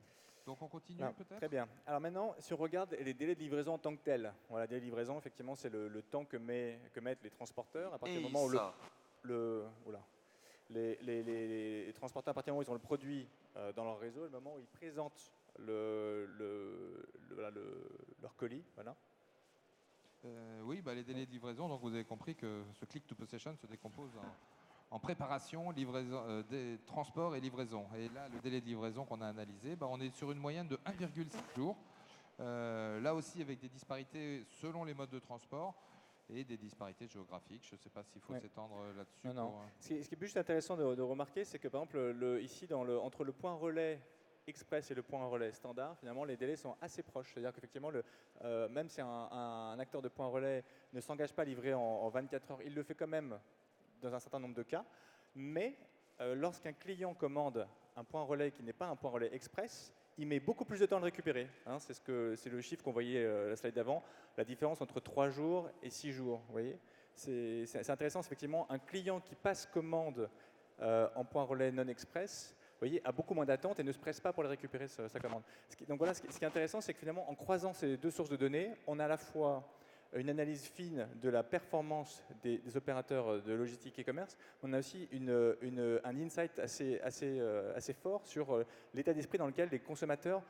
Donc on continue peut-être. Très bien. Alors maintenant, si on regarde les délais de livraison en tant que tels, voilà, délai de livraison, effectivement, c'est le temps que mettent les transporteurs à partir du moment où les transporteurs, à partir du moment où ils ont le produit dans leur réseau, le moment où ils présentent leur colis, voilà. Oui, les délais de livraison, donc vous avez compris que ce click to possession se décompose en préparation, livraison, transport et livraison. Et là, le délai de livraison qu'on a analysé, on est sur une moyenne de 1,6 jours Là aussi avec des disparités selon les modes de transport et des disparités géographiques. Je ne sais pas s'il faut s'étendre là-dessus. Non, non. Ce qui est juste intéressant de remarquer, c'est que par exemple, ici, entre le point relais express et le point relais standard, finalement, les délais sont assez proches. C'est-à-dire qu'effectivement, même si un acteur de point relais ne s'engage pas à livrer en 24 heures, il le fait quand même dans un certain nombre de cas. Mais lorsqu'un client commande un point relais qui n'est pas un point relais express, il met beaucoup plus de temps à le récupérer. Hein, c'est le chiffre qu'on voyait la slide d'avant, la différence entre 3 jours et 6 jours. Vous voyez, c'est intéressant, c'est effectivement un client qui passe commande en point relais non express, vous voyez, a beaucoup moins d'attente et ne se presse pas pour le récupérer sa commande. Donc voilà, ce qui est intéressant, c'est que finalement, en croisant ces deux sources de données, on a à la fois une analyse fine de la performance des opérateurs de logistique et commerce, on a aussi un insight assez fort sur l'état d'esprit dans lequel les consommateurs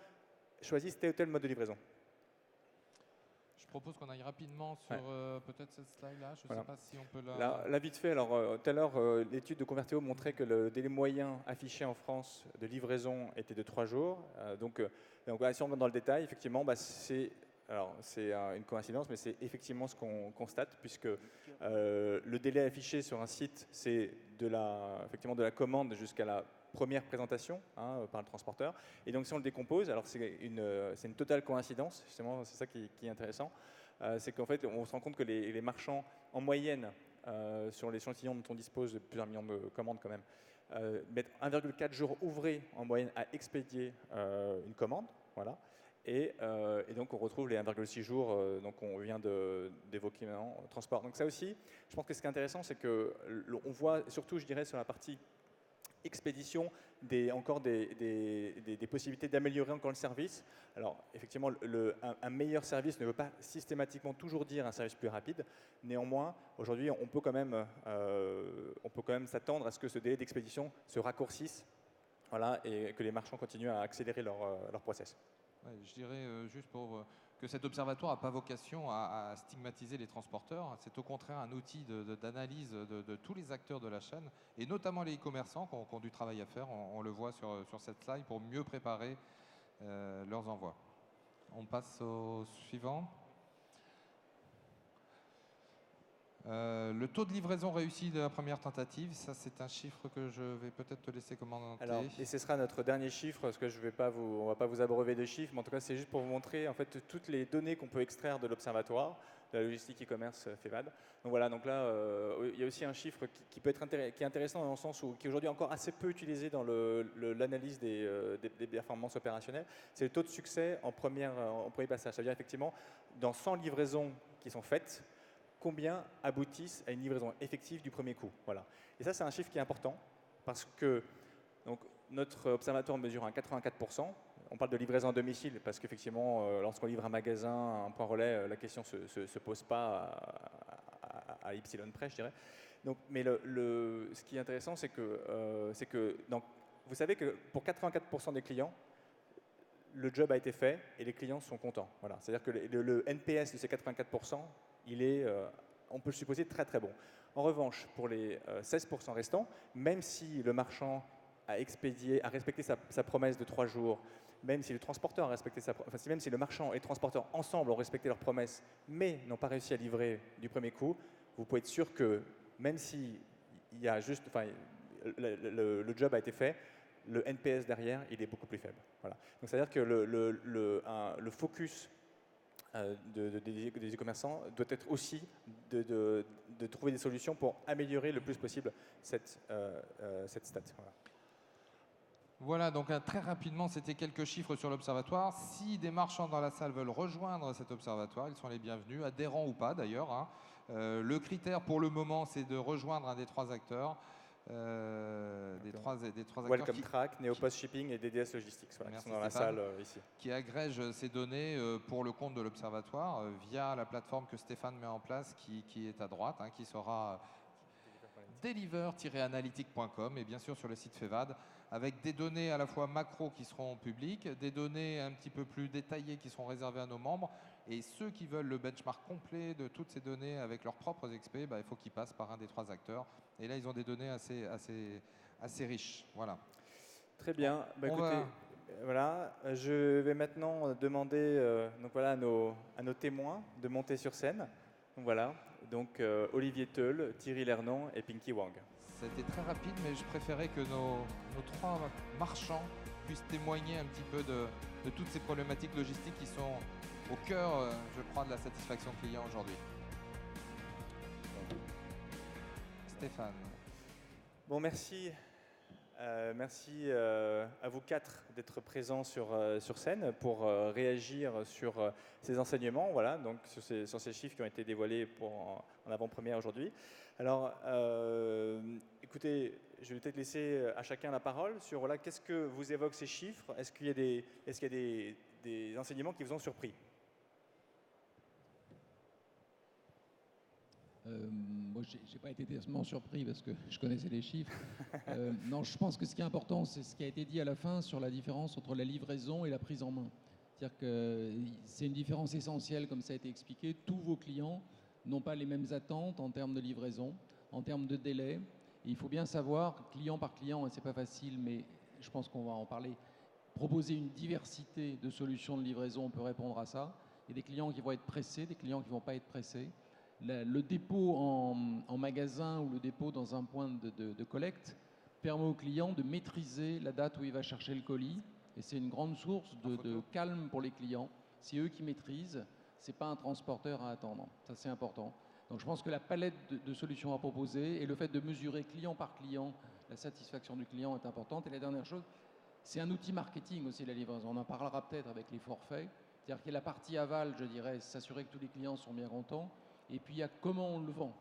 choisissent tel ou tel mode de livraison. Je propose qu'on aille rapidement sur peut-être cette slide-là. Je ne sais pas si on peut Là, vite fait, alors tout à l'heure, l'étude de Convertéo montrait que le délai moyen affiché en France de livraison était de 3 jours. Donc si on va dans le détail, effectivement, c'est une coïncidence, mais c'est effectivement ce qu'on constate, puisque le délai affiché sur un site, c'est effectivement de la commande jusqu'à la première présentation par le transporteur. Et donc si on le décompose, alors c'est une totale coïncidence, justement, c'est ça qui est intéressant, c'est qu'en fait on se rend compte que les marchands en moyenne sur l'échantillon dont on dispose de plusieurs millions de commandes quand même, mettent 1,4 jours ouvrés en moyenne à expédier une commande, voilà. Et donc on retrouve les 1,6 jours donc on vient d'évoquer maintenant, transport. Donc ça aussi, je pense que ce qui est intéressant, c'est qu'on voit surtout, je dirais, sur la partie expédition, encore des possibilités d'améliorer encore le service. Alors effectivement, un meilleur service ne veut pas systématiquement toujours dire un service plus rapide. Néanmoins, aujourd'hui, on peut quand même s'attendre à ce que ce délai d'expédition se raccourcisse, voilà, et que les marchands continuent à accélérer leur process. Ouais, je dirais juste que cet observatoire n'a pas vocation à stigmatiser les transporteurs. C'est au contraire un outil d'analyse de tous les acteurs de la chaîne, et notamment les e-commerçants qui ont du travail à faire. On le voit sur cette slide pour mieux préparer leurs envois. On passe au suivant. Le taux de livraison réussi de la première tentative, ça c'est un chiffre que je vais peut-être te laisser commenter. Alors, et ce sera notre dernier chiffre, parce que on ne va pas vous abreuver de chiffres, mais en tout cas c'est juste pour vous montrer en fait toutes les données qu'on peut extraire de l'observatoire, de la logistique e-commerce FEVAD. Donc voilà, donc là il y a aussi un chiffre qui peut être qui est intéressant dans le sens où qui est aujourd'hui encore assez peu utilisé dans l'analyse des performances opérationnelles, c'est le taux de succès en premier passage. C'est-à-dire effectivement, dans 100 livraisons qui sont faites, combien aboutissent à une livraison effective du premier coup. Voilà. Et ça, c'est un chiffre qui est important parce que donc, notre observatoire mesure à 84%. On parle de livraison à domicile parce qu'effectivement, lorsqu'on livre un magasin, un point relais, la question ne se pose pas à Y près, je dirais. Donc, mais ce qui est intéressant, c'est que donc, vous savez que pour 84% des clients, le job a été fait et les clients sont contents. Voilà. C'est-à-dire que le NPS de ces 84%, il est, on peut le supposer, très très bon. En revanche, pour les 16% restants, même si le marchand a respecté sa promesse de 3 jours, même si le transporteur a respecté même si le marchand et le transporteur ensemble ont respecté leur promesse, mais n'ont pas réussi à livrer du premier coup, vous pouvez être sûr que même si il y a juste, le job a été fait, le NPS derrière, il est beaucoup plus faible. Voilà. Donc c'est-à-dire que le focus des e-commerçants doit être aussi de trouver des solutions pour améliorer le plus possible cette stat. Voilà, donc très rapidement, c'était quelques chiffres sur l'observatoire. Si des marchands dans la salle veulent rejoindre cet observatoire, ils sont les bienvenus, adhérents ou pas d'ailleurs. Le critère pour le moment, c'est de rejoindre un des 3 acteurs. Des trois Welcome Track, Neopost Shipping et DDS Logistics, voilà, qui sont dans la salle ici. Qui agrègent ces données pour le compte de l'observatoire via la plateforme que Stéphane met en place, qui est à droite, qui sera deliver-analytic.com, et bien sûr sur le site FEVAD, avec des données à la fois macro qui seront publiques, des données un petit peu plus détaillées qui seront réservées à nos membres, et ceux qui veulent le benchmark complet de toutes ces données avec leurs propres experts, il faut qu'ils passent par un des 3 acteurs. Et là, ils ont des données assez riches. Voilà. Très bien. Voilà, je vais maintenant demander donc voilà, à nos témoins de monter sur scène. Donc voilà, donc Olivier Teul, Thierry Lernon et Pinky Wang. C'était très rapide, mais je préférais que nos trois marchands puissent témoigner un petit peu de toutes ces problématiques logistiques qui sont au cœur, je crois, de la satisfaction client aujourd'hui. Stéphane. Bon, merci. Merci à vous quatre d'être présents sur scène pour réagir sur ces enseignements, voilà, donc sur ces chiffres qui ont été dévoilés en avant-première aujourd'hui. Alors, écoutez, je vais peut-être laisser à chacun la parole sur voilà, qu'est-ce que vous évoquent ces chiffres. Est-ce qu'il y a des enseignements qui vous ont surpris? Moi, je n'ai pas été tellement surpris parce que je connaissais les chiffres. Non, je pense que ce qui est important, c'est ce qui a été dit à la fin sur la différence entre la livraison et la prise en main. C'est-à-dire que c'est une différence essentielle, comme ça a été expliqué. Tous vos clients n'ont pas les mêmes attentes en termes de livraison, en termes de délai. Et il faut bien savoir, client par client, et ce n'est pas facile, mais je pense qu'on va en parler, proposer une diversité de solutions de livraison, on peut répondre à ça. Il y a des clients qui vont être pressés, des clients qui ne vont pas être pressés. Le dépôt en magasin ou le dépôt dans un point de collecte permet au client de maîtriser la date où il va chercher le colis. Et c'est une grande source de calme pour les clients. C'est eux qui maîtrisent, ce n'est pas un transporteur à attendre. Ça, c'est important. Donc je pense que la palette de solutions à proposer et le fait de mesurer client par client la satisfaction du client est importante. Et la dernière chose, c'est un outil marketing aussi, la livraison. On en parlera peut-être avec les forfaits. C'est-à-dire qu'il y a la partie aval, je dirais, s'assurer que tous les clients sont bien contents. Et puis il y a comment on le vend.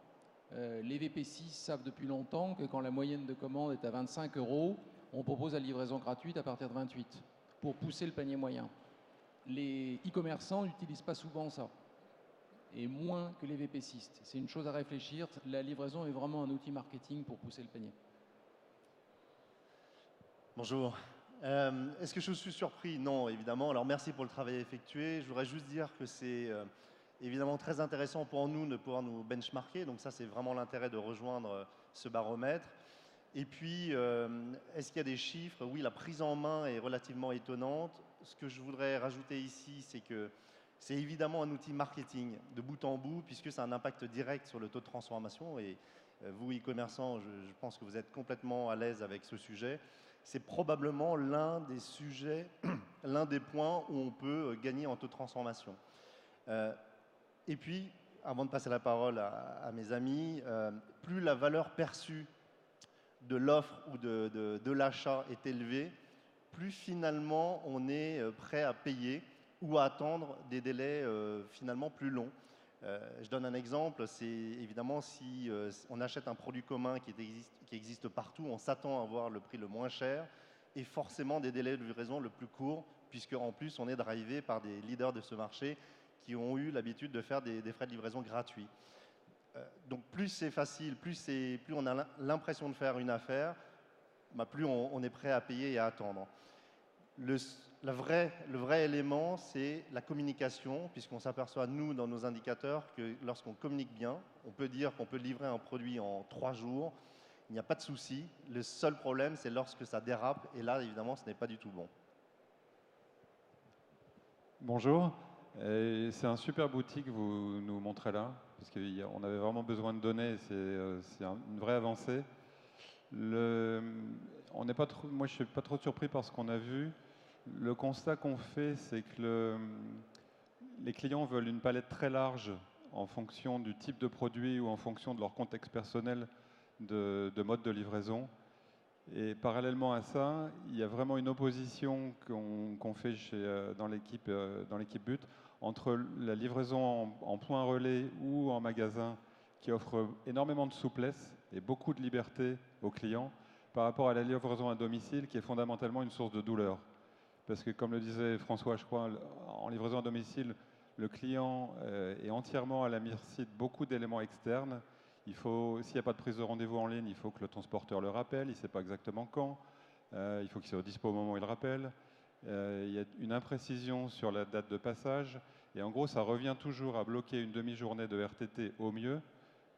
Les VP6 savent depuis longtemps que quand la moyenne de commande est à 25 €, on propose la livraison gratuite à partir de 28 pour pousser le panier moyen. Les e-commerçants n'utilisent pas souvent ça, et moins que les VP6. C'est une chose à réfléchir. La livraison est vraiment un outil marketing pour pousser le panier. Bonjour. Est-ce que je suis surpris? Non, évidemment. Alors merci pour le travail effectué. Je voudrais juste dire que c'est évidemment très intéressant pour nous de pouvoir nous benchmarker. Donc ça, c'est vraiment l'intérêt de rejoindre ce baromètre. Et puis, est-ce qu'il y a des chiffres? Oui, la prise en main est relativement étonnante. Ce que je voudrais rajouter ici, c'est que c'est évidemment un outil marketing de bout en bout, puisque ça a un impact direct sur le taux de transformation. Et vous, e-commerçants, je pense que vous êtes complètement à l'aise avec ce sujet. C'est probablement l'un des sujets, l'un des points où on peut gagner en taux de transformation. Et puis, avant de passer la parole à mes amis, plus la valeur perçue de l'offre ou de l'achat est élevée, plus finalement on est prêt à payer ou à attendre des délais finalement plus longs. Je donne un exemple, c'est évidemment si on achète un produit commun qui existe partout, on s'attend à avoir le prix le moins cher et forcément des délais de livraison le plus courts, puisque en plus on est drivé par des leaders de ce marché qui ont eu l'habitude de faire des frais de livraison gratuits. Donc plus c'est facile, plus on a l'impression de faire une affaire, plus on est prêt à payer et à attendre. Le vrai élément, c'est la communication, puisqu'on s'aperçoit, nous, dans nos indicateurs, que lorsqu'on communique bien, on peut dire qu'on peut livrer un produit en 3 jours, il n'y a pas de souci. Le seul problème, c'est lorsque ça dérape, et là, évidemment, ce n'est pas du tout bon. Bonjour. C'est un super outil que vous nous montrez là, parce qu'on avait vraiment besoin de données, c'est une vraie avancée. Moi, je ne suis pas trop surpris par ce qu'on a vu. Le constat qu'on fait, c'est que les clients veulent une palette très large en fonction du type de produit ou en fonction de leur contexte personnel de mode de livraison. Et parallèlement à ça, il y a vraiment une opposition qu'on fait dans l'équipe But entre la livraison en point relais ou en magasin qui offre énormément de souplesse et beaucoup de liberté aux clients par rapport à la livraison à domicile qui est fondamentalement une source de douleur. Parce que comme le disait François, je crois, en livraison à domicile, le client est entièrement à la merci de beaucoup d'éléments externes. S'il n'y a pas de prise de rendez-vous en ligne, il faut que le transporteur le rappelle, il ne sait pas exactement quand, il faut qu'il soit dispo au moment où il rappelle. Il y a une imprécision sur la date de passage, et en gros, ça revient toujours à bloquer une demi-journée de RTT au mieux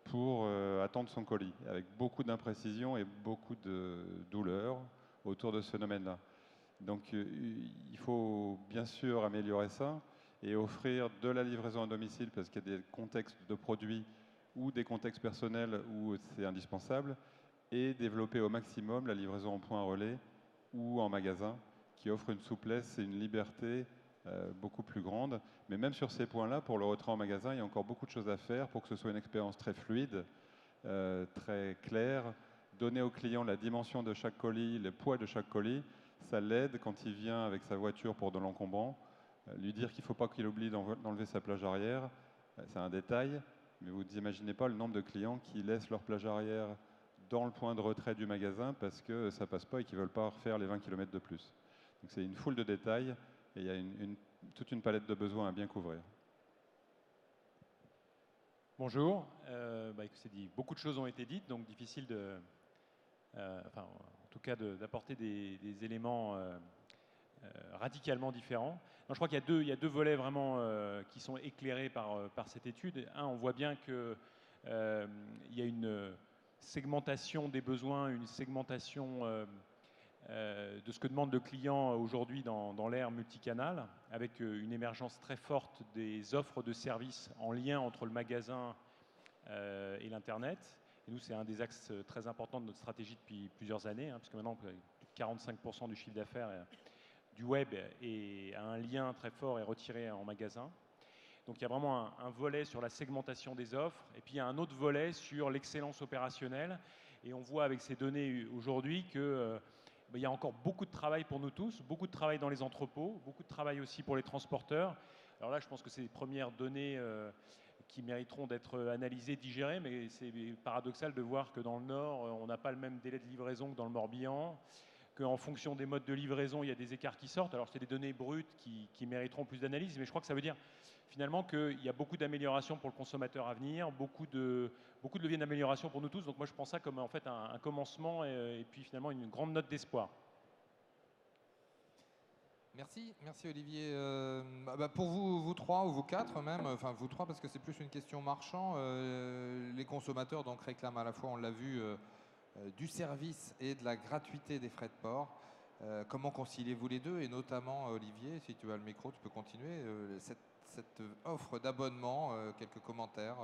pour attendre son colis, avec beaucoup d'imprécision et beaucoup de douleur autour de ce phénomène-là. Donc il faut bien sûr améliorer ça et offrir de la livraison à domicile parce qu'il y a des contextes de produits ou des contextes personnels où c'est indispensable, et développer au maximum la livraison en point relais ou en magasin, qui offre une souplesse et une liberté beaucoup plus grande. Mais même sur ces points-là, pour le retrait en magasin, il y a encore beaucoup de choses à faire pour que ce soit une expérience très fluide, très claire. Donner au client la dimension de chaque colis, le poids de chaque colis, ça l'aide quand il vient avec sa voiture pour de l'encombrant. Lui dire qu'il ne faut pas qu'il oublie d'enlever sa plage arrière, c'est un détail, mais vous n'imaginez pas le nombre de clients qui laissent leur plage arrière dans le point de retrait du magasin parce que ça ne passe pas et qu'ils ne veulent pas refaire les 20 km de plus. Donc c'est une foule de détails et il y a toute une palette de besoins à bien couvrir. Bonjour. C'est dit, beaucoup de choses ont été dites, donc difficile en tout cas d'apporter des éléments radicalement différents. Non, je crois qu'il y a deux volets vraiment qui sont éclairés par cette étude. Un, on voit bien qu'il y a une segmentation des besoins, une segmentation de ce que demande le client aujourd'hui dans l'ère multicanal, avec une émergence très forte des offres de services en lien entre le magasin et l'Internet. Et nous, c'est un des axes très importants de notre stratégie depuis plusieurs années, hein, puisque maintenant, 45% du chiffre d'affaires du web a un lien très fort et retiré en magasin. Donc il y a vraiment un volet sur la segmentation des offres, et puis il y a un autre volet sur l'excellence opérationnelle. Et on voit avec ces données aujourd'hui que il y a encore beaucoup de travail pour nous tous, beaucoup de travail dans les entrepôts, beaucoup de travail aussi pour les transporteurs. Alors là, je pense que c'est les premières données qui mériteront d'être analysées, digérées, mais c'est paradoxal de voir que dans le Nord, on n'a pas le même délai de livraison que dans le Morbihan, qu'en fonction des modes de livraison, il y a des écarts qui sortent. Alors c'est des données brutes qui mériteront plus d'analyse, mais je crois que ça veut dire finalement qu'il y a beaucoup d'améliorations pour le consommateur à venir, beaucoup de leviers d'amélioration pour nous tous. Donc moi je pense ça comme en fait un commencement et puis finalement une grande note d'espoir. Merci Olivier. Pour vous trois ou vous quatre même, enfin vous trois parce que c'est plus une question marchand, les consommateurs donc réclament à la fois, on l'a vu, du service et de la gratuité des frais de port. Comment conciliez-vous les deux? Et notamment, Olivier, si tu as le micro, tu peux continuer. Cette offre d'abonnement, quelques commentaires.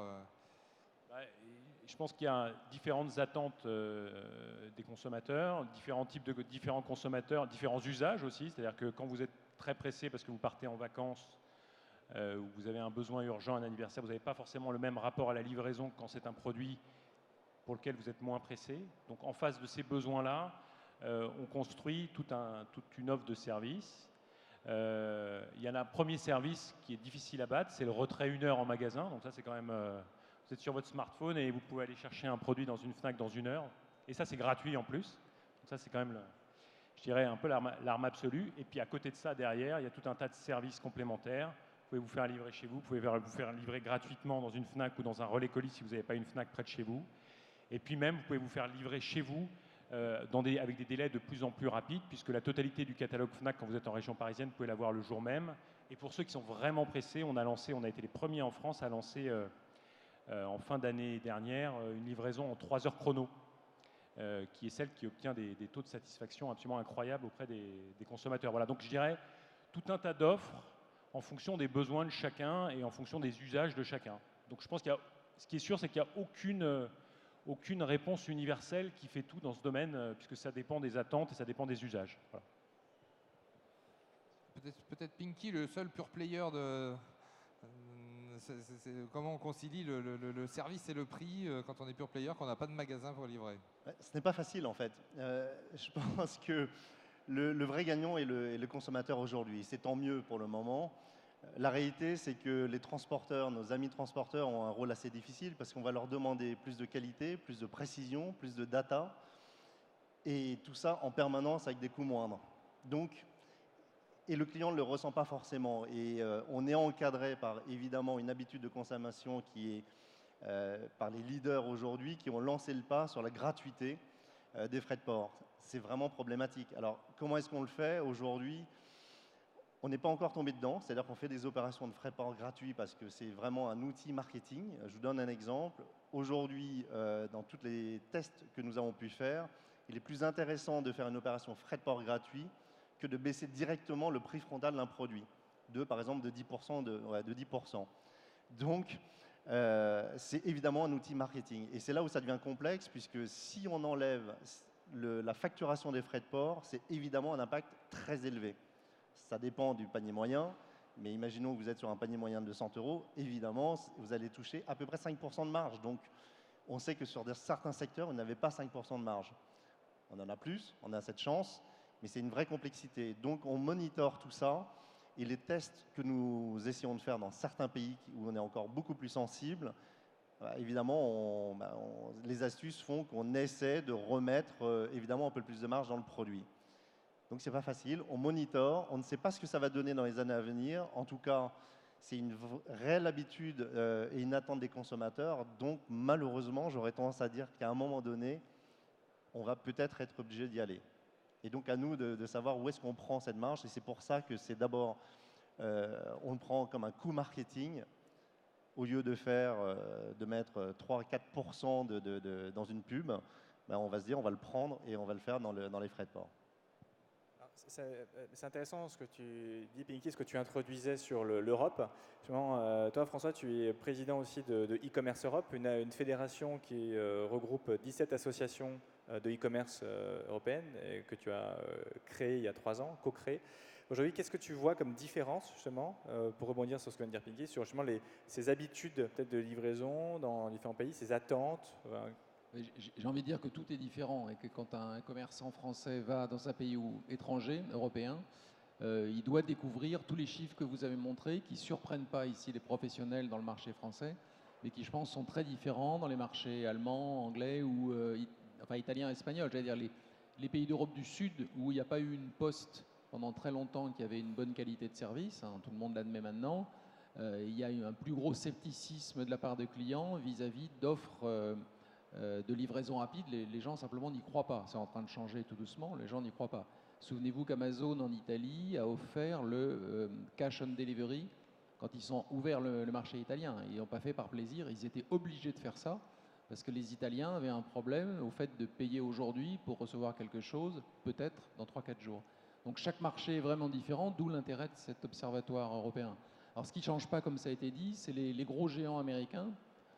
Je pense qu'il y a différentes attentes des consommateurs, différents consommateurs, différents usages aussi. C'est-à-dire que quand vous êtes très pressé parce que vous partez en vacances ou vous avez un besoin urgent, un anniversaire, vous n'avez pas forcément le même rapport à la livraison que quand c'est un produit pour lequel vous êtes moins pressé. Donc en face de ces besoins-là, on construit toute une offre de services. Il y en a un premier service qui est difficile à battre, c'est le retrait 1 heure en magasin. Donc ça, c'est quand même... vous êtes sur votre smartphone et vous pouvez aller chercher un produit dans une Fnac dans 1 heure. Et ça, c'est gratuit en plus. Donc ça, c'est quand même, je dirais, un peu l'arme absolue. Et puis à côté de ça, derrière, il y a tout un tas de services complémentaires. Vous pouvez vous faire livrer chez vous, vous pouvez vous faire livrer gratuitement dans une Fnac ou dans un relais colis si vous n'avez pas une Fnac près de chez vous. Et puis même, vous pouvez vous faire livrer chez vous avec des délais de plus en plus rapides, puisque la totalité du catalogue Fnac, quand vous êtes en région parisienne, vous pouvez l'avoir le jour même. Et pour ceux qui sont vraiment pressés, on a été les premiers en France à lancer en fin d'année dernière une livraison en 3 heures chrono, qui est celle qui obtient des taux de satisfaction absolument incroyables auprès des consommateurs. Voilà, donc je dirais tout un tas d'offres en fonction des besoins de chacun et en fonction des usages de chacun. Donc je pense ce qui est sûr, c'est qu'il n'y a aucune réponse universelle qui fait tout dans ce domaine, puisque ça dépend des attentes et ça dépend des usages. Voilà. Peut-être Pinky, le seul pure player de... comment on concilie le service et le prix quand on est pure player, quand on n'a pas de magasin pour livrer? Ce n'est pas facile en fait. Je pense que le vrai gagnant est le consommateur aujourd'hui. C'est tant mieux pour le moment. La réalité, c'est que les transporteurs, nos amis transporteurs, ont un rôle assez difficile parce qu'on va leur demander plus de qualité, plus de précision, plus de data, et tout ça en permanence avec des coûts moindres. Donc, et le client ne le ressent pas forcément. Et on est encadré par évidemment une habitude de consommation qui est par les leaders aujourd'hui qui ont lancé le pas sur la gratuité des frais de port. C'est vraiment problématique. Alors, comment est-ce qu'on le fait aujourd'hui? On n'est pas encore tombé dedans, c'est-à-dire qu'on fait des opérations de frais de port gratuits parce que c'est vraiment un outil marketing. Je vous donne un exemple. Aujourd'hui, dans tous les tests que nous avons pu faire, il est plus intéressant de faire une opération frais de port gratuit que de baisser directement le prix frontal d'un produit, par exemple de 10%. De 10%. Donc, c'est évidemment un outil marketing. Et c'est là où ça devient complexe, puisque si on enlève la facturation des frais de port, c'est évidemment un impact très élevé. Ça dépend du panier moyen, mais imaginons que vous êtes sur un panier moyen de 200 €, évidemment, vous allez toucher à peu près 5% de marge. Donc, on sait que sur certains secteurs, vous n'avez pas 5% de marge. On en a plus, on a cette chance, mais c'est une vraie complexité. Donc, on monitore tout ça. Et les tests que nous essayons de faire dans certains pays où on est encore beaucoup plus sensible, évidemment, les astuces font qu'on essaie de remettre évidemment un peu plus de marge dans le produit. Donc c'est pas facile, on monitore, on ne sait pas ce que ça va donner dans les années à venir. En tout cas, c'est une réelle habitude et une attente des consommateurs. Donc malheureusement, j'aurais tendance à dire qu'à un moment donné, on va peut-être être obligé d'y aller. Et donc à nous de savoir où est-ce qu'on prend cette marge. Et c'est pour ça que c'est d'abord, on le prend comme un coût marketing, au lieu de mettre 3-4% dans une pub, on va se dire on va le prendre et on va le faire dans les frais de port. C'est intéressant ce que tu dis, Pinky, ce que tu introduisais sur l'Europe. Toi, François, tu es président aussi de e-commerce Europe, une fédération qui regroupe 17 associations de e-commerce européennes que tu as créée il y a 3 ans, co-créée. Aujourd'hui, qu'est-ce que tu vois comme différence, justement, pour rebondir sur ce que vient de dire Pinky, sur justement ces habitudes peut-être de livraison dans différents pays, ces attentes J'ai envie de dire que tout est différent et que quand un commerçant français va dans un pays étranger, européen, il doit découvrir tous les chiffres que vous avez montrés, qui ne surprennent pas ici les professionnels dans le marché français, mais qui, je pense, sont très différents dans les marchés allemands, anglais ou italiens, espagnols. J'allais dire les pays d'Europe du Sud où il n'y a pas eu une poste pendant très longtemps qui avait une bonne qualité de service, tout le monde l'admet maintenant. Il y a eu un plus gros scepticisme de la part des clients vis-à-vis d'offres de livraison rapide. Les gens simplement n'y croient pas. C'est en train de changer tout doucement, les gens n'y croient pas. Souvenez-vous qu'Amazon en Italie a offert le cash on delivery quand ils ont ouvert le marché italien. Ils n'ont pas fait par plaisir, ils étaient obligés de faire ça parce que les Italiens avaient un problème au fait de payer aujourd'hui pour recevoir quelque chose, peut-être dans 3-4 jours. Donc chaque marché est vraiment différent, d'où l'intérêt de cet observatoire européen. Alors ce qui ne change pas, comme ça a été dit, c'est les gros géants américains,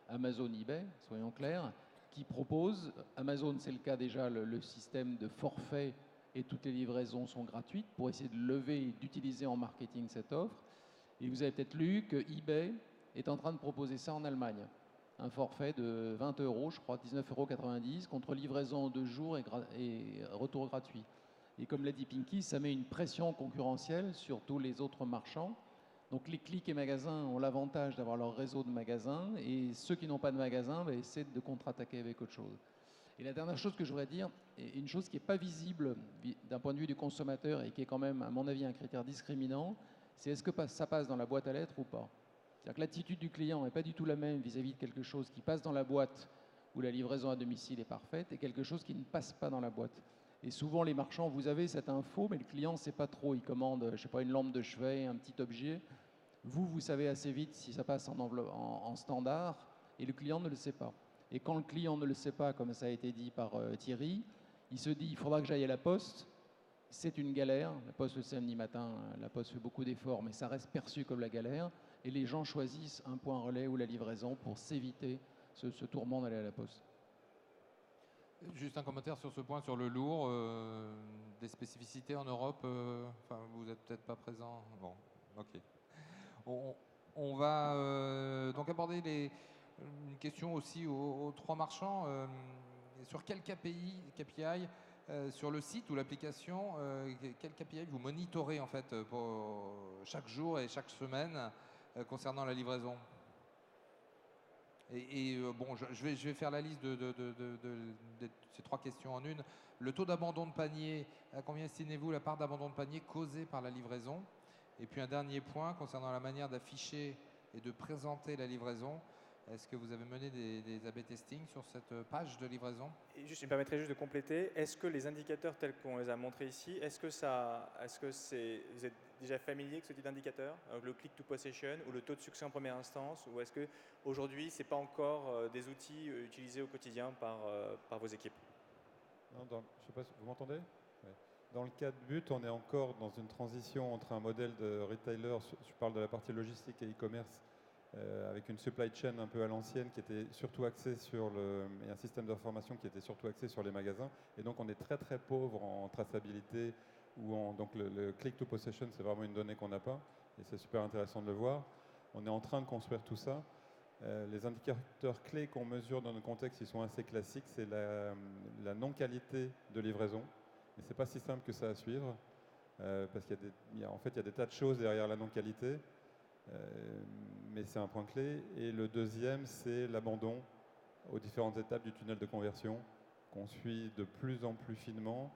Amazon, eBay, soyons clairs, qui proposent, Amazon c'est le cas déjà, le système de forfait et toutes les livraisons sont gratuites pour essayer de lever et d'utiliser en marketing cette offre. Et vous avez peut-être lu que eBay est en train de proposer ça en Allemagne. Un forfait de 20 €, je crois, 19,90 € contre livraison en 2 jours et retour gratuit. Et comme l'a dit Pinky, ça met une pression concurrentielle sur tous les autres marchands. Donc les clics et magasins ont l'avantage d'avoir leur réseau de magasins et ceux qui n'ont pas de magasin essaient de contre-attaquer avec autre chose. Et la dernière chose que je voudrais dire, et une chose qui n'est pas visible d'un point de vue du consommateur et qui est quand même, à mon avis, un critère discriminant, c'est est-ce que ça passe dans la boîte à lettres ou pas. C'est-à-dire que l'attitude du client n'est pas du tout la même vis-à-vis de quelque chose qui passe dans la boîte où la livraison à domicile est parfaite et quelque chose qui ne passe pas dans la boîte. Et souvent, les marchands, vous avez cette info, mais le client ne sait pas trop. Il commande, je ne sais pas, une lampe de chevet, un petit objet. Vous savez assez vite si ça passe en standard et le client ne le sait pas. Et quand le client ne le sait pas, comme ça a été dit par Thierry, il se dit il faudra que j'aille à la poste. C'est une galère. La poste le samedi matin, la poste fait beaucoup d'efforts, mais ça reste perçu comme la galère. Et les gens choisissent un point relais ou la livraison pour s'éviter ce tourment d'aller à la poste. Juste un commentaire sur ce point, sur le lourd, des spécificités en Europe. Vous n'êtes peut-être pas présent. Bon, ok. On va donc aborder une question aussi aux 3 marchands. Sur quel KPI sur le site ou l'application, quel KPI vous monitorez en fait pour chaque jour et chaque semaine concernant la livraison? Bon, je vais faire la liste de ces 3 questions en une. Le taux d'abandon de panier, à combien estimez-vous la part d'abandon de panier causée par la livraison? Et puis un dernier point concernant la manière d'afficher et de présenter la livraison. Est-ce que vous avez mené des A/B testing sur cette page de livraison? Et juste, je me permettrais juste de compléter. Est-ce que les indicateurs tels qu'on les a montrés ici, vous êtes déjà familier avec ce type d'indicateur, le click to possession ou le taux de succès en première instance, ou est-ce que aujourd'hui c'est pas encore des outils utilisés au quotidien par vos équipes? Non, je sais pas, vous m'entendez? Ouais. Dans le cas de But, on est encore dans une transition entre un modèle de retailer, je parle de la partie logistique et e-commerce, avec une supply chain un peu à l'ancienne qui était surtout axée et un système d'information qui était surtout axé sur les magasins. Et donc on est très très pauvre en traçabilité, donc le click to possession, c'est vraiment une donnée qu'on n'a pas, et c'est super intéressant de le voir. On est en train de construire tout ça. Les indicateurs clés qu'on mesure dans nos contextes, ils sont assez classiques, c'est la non-qualité de livraison. Et c'est pas si simple que ça à suivre, parce qu'il y a des tas de choses derrière la non-qualité, mais c'est un point clé. Et le deuxième, c'est l'abandon aux différentes étapes du tunnel de conversion, qu'on suit de plus en plus finement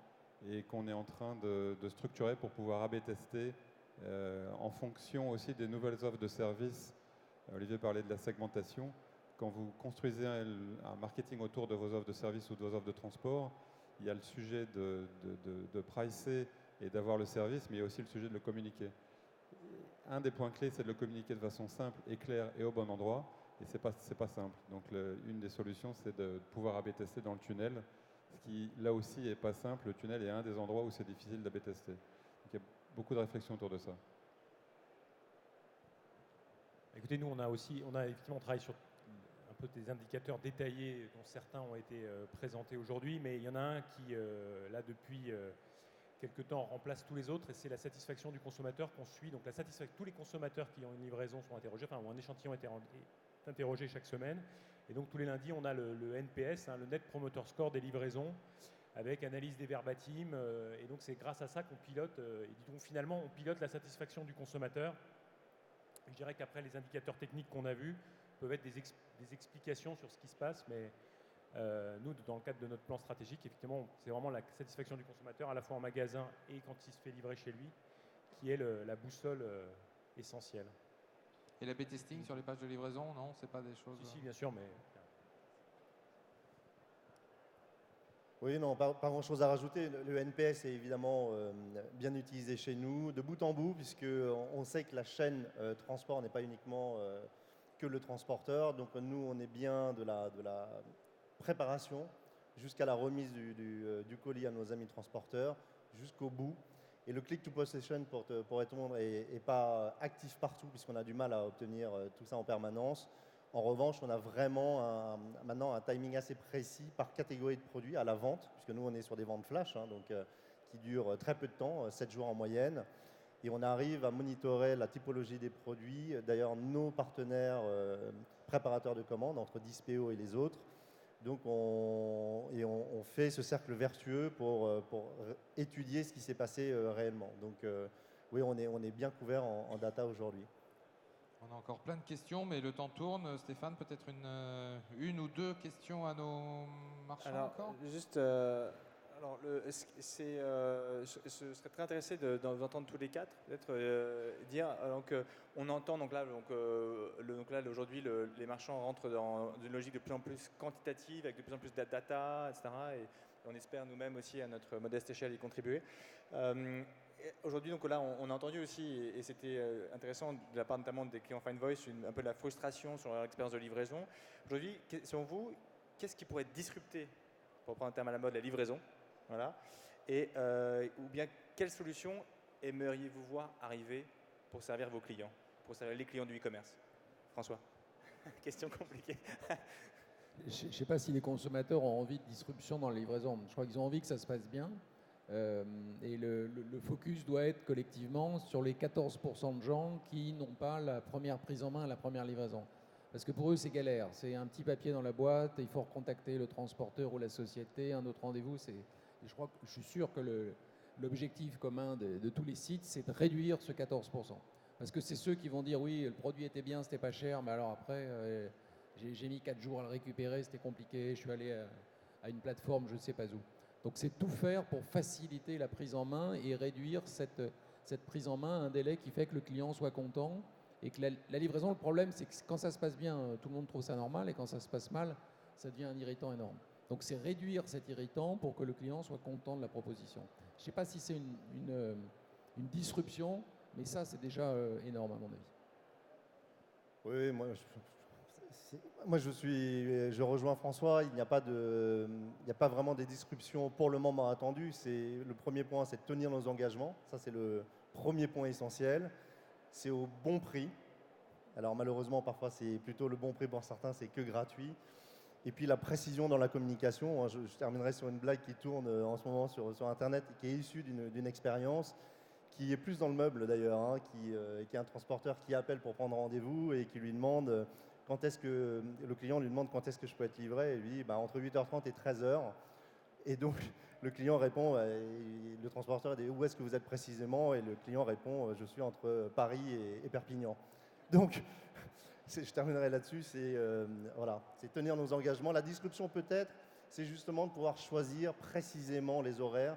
et qu'on est en train de structurer pour pouvoir A/B tester en fonction aussi des nouvelles offres de services. Olivier parlait de la segmentation. Quand vous construisez un marketing autour de vos offres de services ou de vos offres de transport, il y a le sujet de pricer et d'avoir le service, mais il y a aussi le sujet de le communiquer. Un des points clés, c'est de le communiquer de façon simple et claire et au bon endroit, et c'est pas simple. Donc une des solutions, c'est de pouvoir A/B tester dans le tunnel, ce qui là aussi est pas simple. Le tunnel est un des endroits où c'est difficile d'A/B tester. Donc il y a beaucoup de réflexions autour de ça. Écoutez, nous, on a effectivement travaillé sur un peu des indicateurs détaillés dont certains ont été présentés aujourd'hui, mais il y en a un qui, là, depuis quelques temps, remplace tous les autres, et c'est la satisfaction du consommateur qu'on suit. Donc, tous les consommateurs qui ont une livraison sont interrogés, enfin, ou un échantillon est interrogé chaque semaine. Et donc, tous les lundis, on a le NPS, le Net Promoter Score des livraisons, avec analyse des verbatim. Et donc, c'est grâce à ça qu'on pilote, et donc, finalement, on pilote la satisfaction du consommateur. Je dirais qu'après, les indicateurs techniques qu'on a vus peuvent être des explications sur ce qui se passe, mais nous, dans le cadre de notre plan stratégique, effectivement, c'est vraiment la satisfaction du consommateur, à la fois en magasin et quand il se fait livrer chez lui, qui est la boussole essentielle. Et l'A/B testing sur les pages de livraison, non, c'est pas des choses... Si, bien sûr, mais... Oui, non, pas grand-chose à rajouter. Le NPS est évidemment bien utilisé chez nous, de bout en bout, puisqu'on sait que la chaîne transport n'est pas uniquement que le transporteur. Donc nous, on est bien de la préparation jusqu'à la remise du colis à nos amis transporteurs, jusqu'au bout. Et le click to possession, pour répondre, n'est pas actif partout, puisqu'on a du mal à obtenir tout ça en permanence. En revanche, on a vraiment maintenant un timing assez précis par catégorie de produits à la vente, puisque nous, on est sur des ventes flash, donc, qui durent très peu de temps, 7 jours en moyenne. Et on arrive à monitorer la typologie des produits. D'ailleurs, nos partenaires préparateurs de commandes, entre Dispeo et les autres, donc on fait ce cercle vertueux pour étudier ce qui s'est passé réellement. Donc oui, on est bien couvert en data aujourd'hui. On a encore plein de questions, mais le temps tourne. Stéphane, peut-être une ou deux questions à nos marchands encore ? Juste, je serais très intéressé d'entendre tous les quatre, peut-être dire. On entend aujourd'hui les marchands rentrent dans une logique de plus en plus quantitative, avec de plus en plus de data, etc. Et on espère nous-mêmes aussi à notre modeste échelle y contribuer. Aujourd'hui, donc là, on a entendu aussi, et c'était intéressant de la part notamment des clients Finevoice, un peu de la frustration sur leur expérience de livraison. Aujourd'hui, selon vous, qu'est-ce qui pourrait disrupter, pour prendre un terme à la mode, la livraison, voilà, et ou bien quelle solution aimeriez-vous voir arriver pour servir vos clients, pour servir les clients du e-commerce ? François, question compliquée. Je ne sais pas si les consommateurs ont envie de disruption dans la livraison. Je crois qu'ils ont envie que ça se passe bien. Et le focus doit être collectivement sur les 14% de gens qui n'ont pas la première prise en main à la première livraison. Parce que pour eux, c'est galère. C'est un petit papier dans la boîte, il faut recontacter le transporteur ou la société, un autre rendez-vous. Je suis sûr que l'objectif commun de tous les sites, c'est de réduire ce 14%. Parce que c'est ceux qui vont dire, oui, le produit était bien, c'était pas cher, mais alors après, j'ai mis 4 jours à le récupérer, c'était compliqué, je suis allé à une plateforme, je ne sais pas où. Donc c'est tout faire pour faciliter la prise en main et réduire cette prise en main à un délai qui fait que le client soit content et que la livraison, le problème c'est que quand ça se passe bien, tout le monde trouve ça normal et quand ça se passe mal, ça devient un irritant énorme. Donc c'est réduire cet irritant pour que le client soit content de la proposition. Je ne sais pas si c'est une disruption, mais ça c'est déjà énorme à mon avis. Oui, moi Moi, je rejoins François. Il n'y a pas vraiment des disruptions pour le moment attendues. Le premier point, c'est de tenir nos engagements. Ça, c'est le premier point essentiel. C'est au bon prix. Alors malheureusement, parfois, c'est plutôt le bon prix pour certains, c'est que gratuit. Et puis la précision dans la communication. Je terminerai sur une blague qui tourne en ce moment sur Internet, qui est issue d'une expérience qui est plus dans le meuble d'ailleurs, hein, qui est un transporteur qui appelle pour prendre rendez-vous et qui lui demande le client lui demande quand est-ce que je peux être livré, et lui dit entre 8h30 et 13h. Et donc le client répond, le transporteur dit où est-ce que vous êtes précisément, et le client répond je suis entre Paris et Perpignan. Donc je terminerai là-dessus, c'est tenir nos engagements. La disruption peut-être, c'est justement de pouvoir choisir précisément les horaires.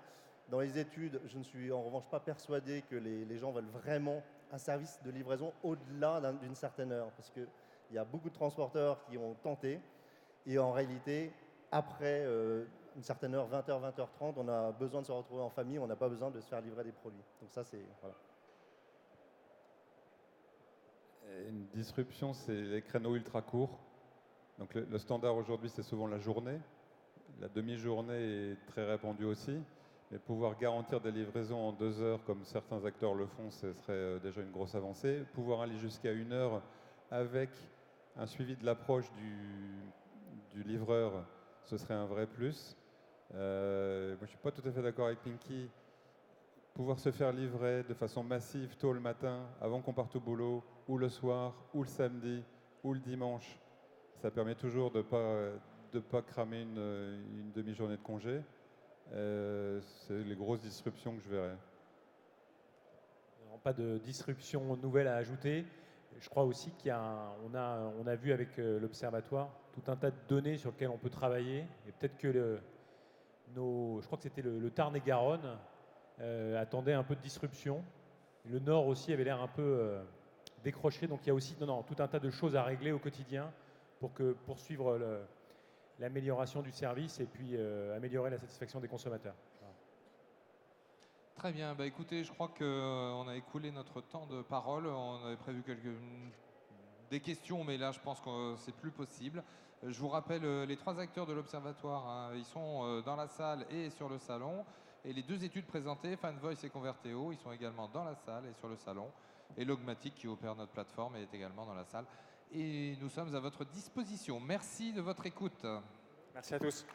Dans les études, je ne suis en revanche pas persuadé que les gens veulent vraiment un service de livraison au-delà d'une certaine heure, parce qu'il y a beaucoup de transporteurs qui ont tenté, et en réalité, après une certaine heure, 20h, 20h30, on a besoin de se retrouver en famille, on n'a pas besoin de se faire livrer des produits. Donc ça, c'est... Voilà. Une disruption, c'est les créneaux ultra courts. Donc le standard aujourd'hui, c'est souvent la journée. La demi-journée est très répandue aussi. Mais pouvoir garantir des livraisons en 2 heures, comme certains acteurs le font, ce serait déjà une grosse avancée. Pouvoir aller jusqu'à 1 heure avec un suivi de l'approche du livreur, ce serait un vrai plus. Moi, je ne suis pas tout à fait d'accord avec Pinky. Pouvoir se faire livrer de façon massive tôt le matin, avant qu'on parte au boulot, ou le soir, ou le samedi, ou le dimanche, ça permet toujours de ne pas cramer une demi-journée de congé. C'est les grosses disruptions que je verrais. Pas de disruption nouvelle à ajouter. Je crois aussi on a vu avec l'Observatoire tout un tas de données sur lesquelles on peut travailler. Et peut-être que je crois que c'était le Tarn-et-Garonne attendait un peu de disruption. Le Nord aussi avait l'air un peu décroché. Donc il y a aussi tout un tas de choses à régler au quotidien pour poursuivre l'amélioration du service et puis améliorer la satisfaction des consommateurs. Voilà. Très bien, écoutez, je crois qu'on a écoulé notre temps de parole. On avait prévu des questions, mais là je pense que c'est plus possible. Je vous rappelle les 3 acteurs de l'Observatoire, hein, ils sont dans la salle et sur le salon. Et les 2 études présentées, Fanvoice et Converteo, ils sont également dans la salle et sur le salon. Et Logmatic, qui opère notre plateforme, est également dans la salle. Et nous sommes à votre disposition. Merci de votre écoute. Merci à tous.